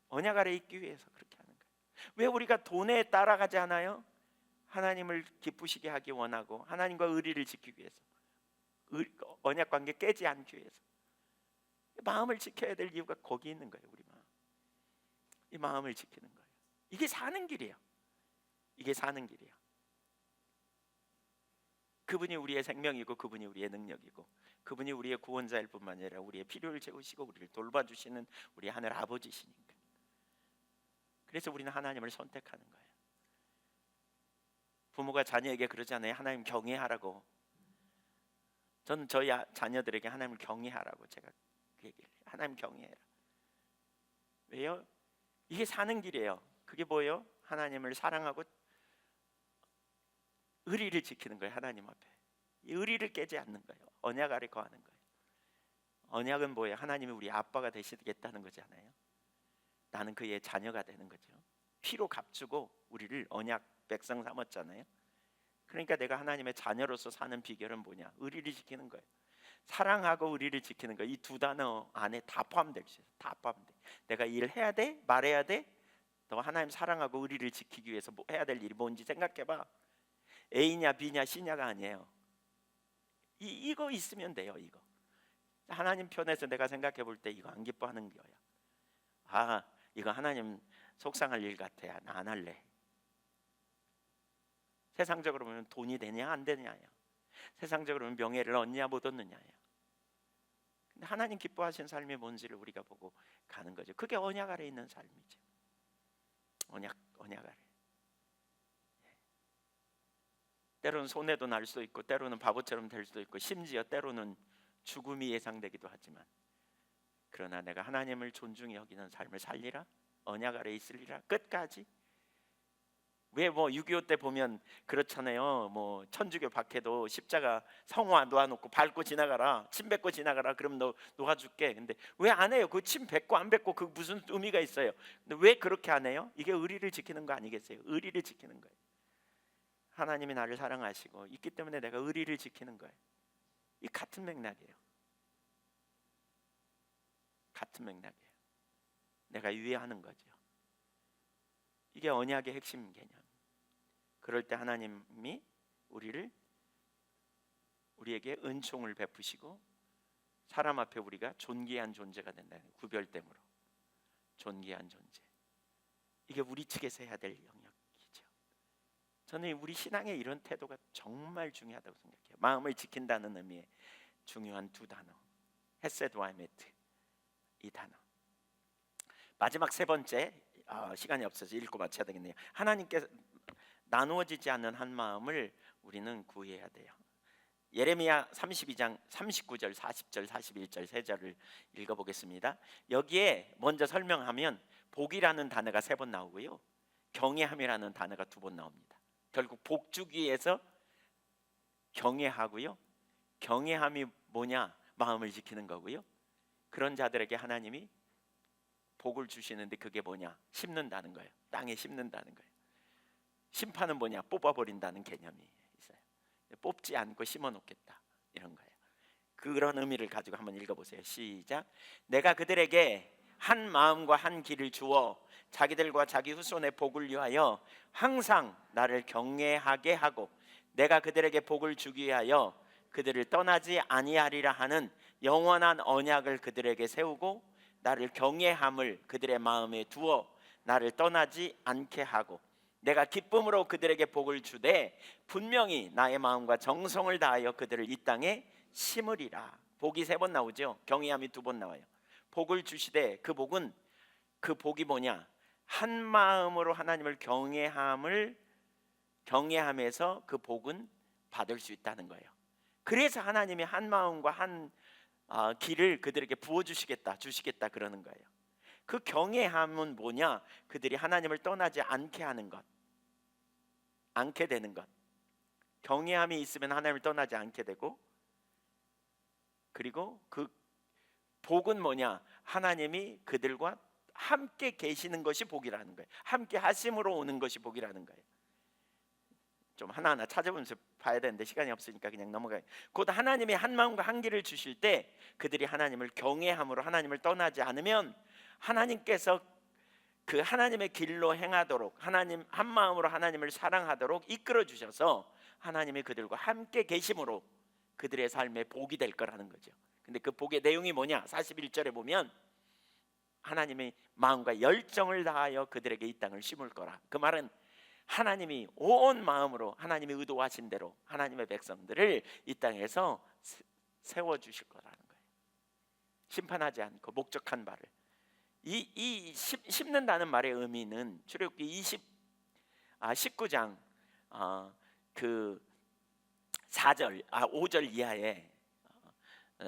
언약 아래 있기 위해서 그렇게 하는 거예요. 왜 우리가 돈에 따라가지 않아요? 하나님을 기쁘시게 하기 원하고 하나님과 의리를 지키기 위해서 언약 관계 깨지 않기 위해서 마음을 지켜야 될 이유가 거기 있는 거예요. 우리 마음. 이 마음을 지키는 거예요. 이게 사는 길이에요. 이게 사는 길이에요. 그분이 우리의 생명이고 그분이 우리의 능력이고 그분이 우리의 구원자일 뿐만 아니라 우리의 필요를 채우시고 우리를 돌봐주시는 우리 하늘 아버지시니까. 그래서 우리는 하나님을 선택하는 거예요. 부모가 자녀에게 그러잖아요. 하나님 경외하라고. 저는 저희 자녀들에게 하나님을 경외하라고 제가 그 얘기를 해요. 하나님 경외해라. 왜요? 이게 사는 길이에요. 그게 뭐예요? 하나님을 사랑하고 의리를 지키는 거예요. 하나님 앞에 이 의리를 깨지 않는 거예요. 언약 아래 거하는 거예요. 언약은 뭐예요? 하나님이 우리 아빠가 되시겠다는 거잖아요. 나는 그의 자녀가 되는 거죠. 피로 값주고 우리를 언약 백성 삼았잖아요. 그러니까 내가 하나님의 자녀로서 사는 비결은 뭐냐? 의리를 지키는 거예요. 사랑하고 의리를 지키는 거예요. 이 두 단어 안에 다 포함될 수 있어요. 다 포함돼. 내가 일해야 돼? 말해야 돼? 너 하나님 사랑하고 의리를 지키기 위해서 뭐 해야 될 일이 뭔지 생각해봐. A냐 B냐 C냐가 아니에요. 이거 있으면 돼요. 이거 하나님 편에서 내가 생각해 볼 때 이거 안 기뻐하는 거야. 아, 이거 하나님 속상할 일 같아. 나 안 할래. 세상적으로 보면 돈이 되냐 안 되냐예요. 세상적으로 보면 명예를 얻냐 못 얻느냐예요. 근데 하나님 기뻐하시는 삶이 뭔지를 우리가 보고 가는 거죠. 그게 언약 아래 있는 삶이죠. 언약 아래. 때로는 손해도 날 수도 있고, 때로는 바보처럼 될 수도 있고, 심지어 때로는 죽음이 예상되기도 하지만, 그러나 내가 하나님을 존중히 여기는 삶을 살리라, 언약 아래 있으리라, 끝까지. 왜 뭐 6.25 때 보면 그렇잖아요. 뭐 천주교 박해도 십자가 성화 놓아놓고 밟고 지나가라, 침 뱉고 지나가라, 그럼 너 놓아줄게. 근데 왜 안 해요? 그 침 뱉고 안 뱉고 그 무슨 의미가 있어요? 근데 왜 그렇게 안 해요? 이게 의리를 지키는 거 아니겠어요? 의리를 지키는 거예요. 하나님이 나를 사랑하시고 있기 때문에 내가 의리를 지키는 거예요. 이 같은 맥락이에요. 같은 맥락이에요. 내가 유의하는 거죠. 이게 언약의 핵심 개념. 그럴 때 하나님이 우리에게 은총을 베푸시고 사람 앞에 우리가 존귀한 존재가 된다는 거예요. 구별됨으로 존귀한 존재. 이게 우리 측에서 해야 될 영역이죠. 저는 우리 신앙의 이런 태도가 정말 중요하다고 생각해요. 마음을 지킨다는 의미의 중요한 두 단어, 헤세드와 에메트, 이 단어. 마지막 세 번째, 시간이 없어서 읽고 마쳐야 되겠네요. 하나님께서 나누어지지 않는 한 마음을 우리는 구해야 돼요. 예레미야 32장 39절, 40절, 41절 세 절을 읽어보겠습니다. 여기에 먼저 설명하면 복이라는 단어가 세 번 나오고요, 경외함이라는 단어가 두 번 나옵니다. 결국 복 주기 위해서 경외하고요, 경외함이 뭐냐? 마음을 지키는 거고요. 그런 자들에게 하나님이 복을 주시는데 그게 뭐냐? 심는다는 거예요. 땅에 심는다는 거예요. 심판은 뭐냐? 뽑아버린다는 개념이 있어요. 뽑지 않고 심어놓겠다, 이런 거예요. 그런 의미를 가지고 한번 읽어보세요. 시작. 내가 그들에게 한 마음과 한 길을 주어 자기들과 자기 후손의 복을 위하여 항상 나를 경외하게 하고 내가 그들에게 복을 주기 위하여 그들을 떠나지 아니하리라 하는 영원한 언약을 그들에게 세우고 나를 경외함을 그들의 마음에 두어 나를 떠나지 않게 하고 내가 기쁨으로 그들에게 복을 주되 분명히 나의 마음과 정성을 다하여 그들을 이 땅에 심으리라. 복이 세 번 나오죠. 경외함이 두 번 나와요. 복을 주시되 그 복이 뭐냐? 한 마음으로 하나님을 경외함에서 그 복은 받을 수 있다는 거예요. 그래서 하나님이 한 마음과 한 길을 그들에게 부어주시겠다, 주시겠다 그러는 거예요. 그 경외함은 뭐냐? 그들이 하나님을 떠나지 않게 하는 것, 않게 되는 것. 경외함이 있으면 하나님을 떠나지 않게 되고, 그리고 그 복은 뭐냐? 하나님이 그들과 함께 계시는 것이 복이라는 거예요. 함께 하심으로 오는 것이 복이라는 거예요. 좀 하나하나 찾아보면서 봐야 되는데 시간이 없으니까 그냥 넘어가요. 곧 하나님이 한 마음과 한 길을 주실 때 그들이 하나님을 경외함으로 하나님을 떠나지 않으면 하나님께서 그 하나님의 길로 행하도록, 하나님 한 마음으로 하나님을 사랑하도록 이끌어 주셔서 하나님이 그들과 함께 계심으로 그들의 삶에 복이 될 거라는 거죠. 근데 그 복의 내용이 뭐냐? 41절에 보면 하나님의 마음과 열정을 다하여 그들에게 이 땅을 심을 거라. 그 말은 하나님이 온 마음으로 하나님이 의도하신 대로 하나님의 백성들을 이 땅에서 세워주실 거라는 거예요. 심판하지 않고 목적한 바를. 심는다는 말의 의미는 출애굽기 19장 그 5절 이하에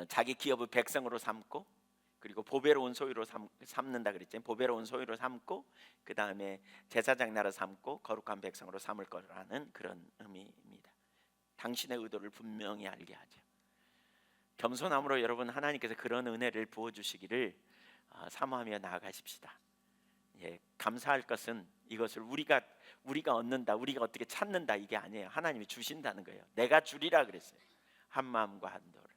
자기 기업의 백성으로 삼고, 그리고 보배로운 소유로 삼는다 그랬죠. 보배로운 소유로 삼고 그 다음에 제사장 나라 삼고 거룩한 백성으로 삼을 거라는 그런 의미입니다. 당신의 의도를 분명히 알게 하죠. 겸손함으로 여러분 하나님께서 그런 은혜를 부어주시기를 사모하며 나아가십시다. 예, 감사할 것은 이것을 우리가 얻는다, 우리가 어떻게 찾는다, 이게 아니에요. 하나님이 주신다는 거예요. 내가 주리라 그랬어요. 한 마음과 한 도를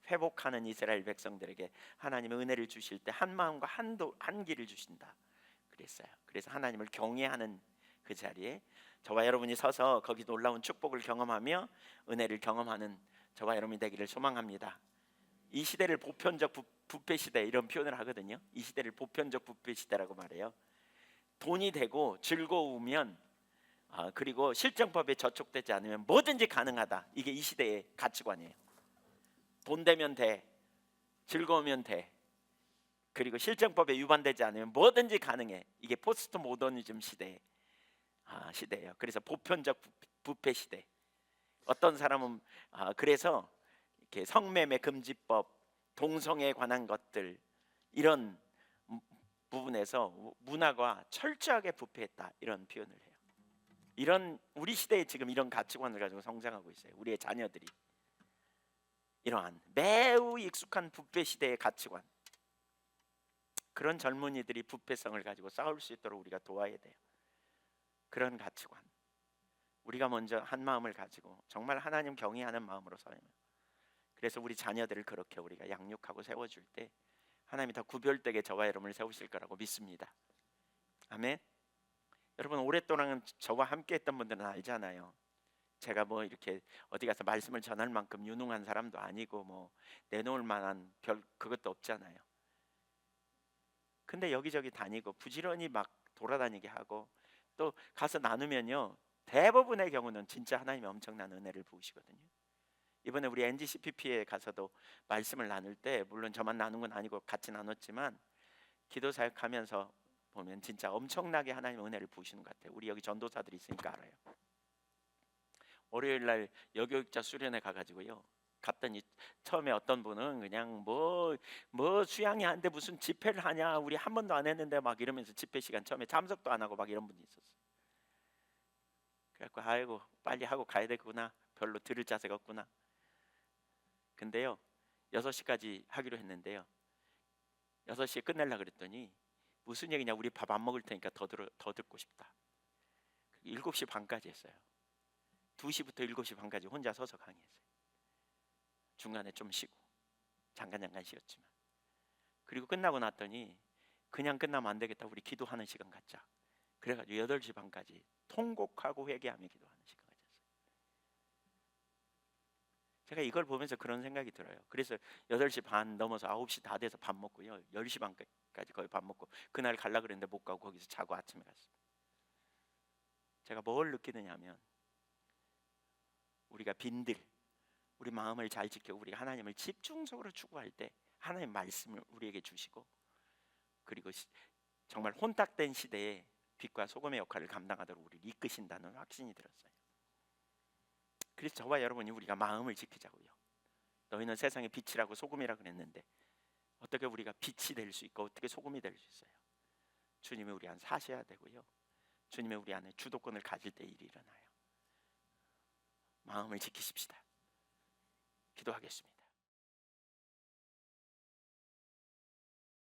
회복하는 이스라엘 백성들에게 하나님의 은혜를 주실 때 한 마음과 한 길을 주신다. 그랬어요. 그래서 하나님을 경외하는 그 자리에 저와 여러분이 서서 거기 놀라운 축복을 경험하며 은혜를 경험하는 저와 여러분이 되기를 소망합니다. 이 시대를 보편적 부패 시대 이런 표현을 하거든요. 이 시대를 보편적 부패 시대라고 말해요. 돈이 되고 즐거우면 그리고 실정법에 저촉되지 않으면 뭐든지 가능하다. 이게 이 시대의 가치관이에요. 돈 되면 돼, 즐거우면 돼, 그리고 실정법에 위반되지 않으면 뭐든지 가능해. 이게 포스트 모더니즘 시대예요. 그래서 보편적 부패 시대. 어떤 사람은 그래서 이렇게 성매매 금지법, 동성애에 관한 것들 이런 부분에서 문화가 철저하게 부패했다 이런 표현을 해요. 이런 우리 시대에 지금 이런 가치관을 가지고 성장하고 있어요. 우리의 자녀들이 이러한 매우 익숙한 부패 시대의 가치관, 그런 젊은이들이 부패성을 가지고 싸울 수 있도록 우리가 도와야 돼요. 그런 가치관, 우리가 먼저 한 마음을 가지고 정말 하나님 경외하는 마음으로 살아요. 그래서 우리 자녀들을 그렇게 우리가 양육하고 세워줄 때 하나님이 더 구별되게 저와 여러분을 세우실 거라고 믿습니다. 아멘. 여러분 오랫동안 저와 함께했던 분들은 알잖아요. 제가 뭐 이렇게 어디 가서 말씀을 전할 만큼 유능한 사람도 아니고 뭐 내놓을 만한 별 그것도 없잖아요. 근데 여기저기 다니고 부지런히 막 돌아다니게 하고 또 가서 나누면요, 대부분의 경우는 진짜 하나님이 엄청난 은혜를 부으시거든요. 이번에 우리 NGCPP에 가서도 말씀을 나눌 때 물론 저만 나눈 건 아니고 같이 나눴지만 기도 사역하면서 보면 진짜 엄청나게 하나님 은혜를 부으시는 것 같아요. 우리 여기 전도사들이 있으니까 알아요. 월요일 날 여교육자 수련회 가가지고요, 갔더니 처음에 어떤 분은 그냥 뭐 수양이 하는데 무슨 집회를 하냐, 우리 한 번도 안 했는데 막 이러면서 집회 시간 처음에 참석도 안 하고 막 이런 분이 있었어요. 그래갖고 아이고 빨리 하고 가야 되구나, 별로 들을 자세가 없구나. 근데요 6시까지 하기로 했는데요 6시에 끝내려고 그랬더니 무슨 얘기냐, 우리 밥 안 먹을 테니까 더 듣고 싶다. 7시 반까지 했어요. 2시부터 7시 반까지 혼자 서서 강의했어요. 중간에 좀 쉬고 잠깐 쉬었지만, 그리고 끝나고 났더니 그냥 끝나면 안 되겠다, 우리 기도하는 시간 갖자. 그래가지고 8시 반까지 통곡하고 회개하며 기도하는 시간 가졌어요. 제가 이걸 보면서 그런 생각이 들어요. 그래서 8시 반 넘어서 9시 다 돼서 밥 먹고요 10시 반까지 거의 밥 먹고 그날 가려고 그랬는데 못 가고 거기서 자고 아침에 갔어요. 제가 뭘 느끼느냐 하면 우리가 빈들, 우리 마음을 잘 지켜 우리가 하나님을 집중적으로 추구할 때 하나님 말씀을 우리에게 주시고, 그리고 정말 혼탁된 시대에 빛과 소금의 역할을 감당하도록 우리를 이끄신다는 확신이 들었어요. 그래서 저와 여러분이 우리가 마음을 지키자고요. 너희는 세상의 빛이라고 소금이라고 그랬는데 어떻게 우리가 빛이 될 수 있고 어떻게 소금이 될 수 있어요? 주님이 우리 안에 사셔야 되고요, 주님이 우리 안에 주도권을 가질 때 일이 일어나요. 마음을 지키십시다. 기도하겠습니다.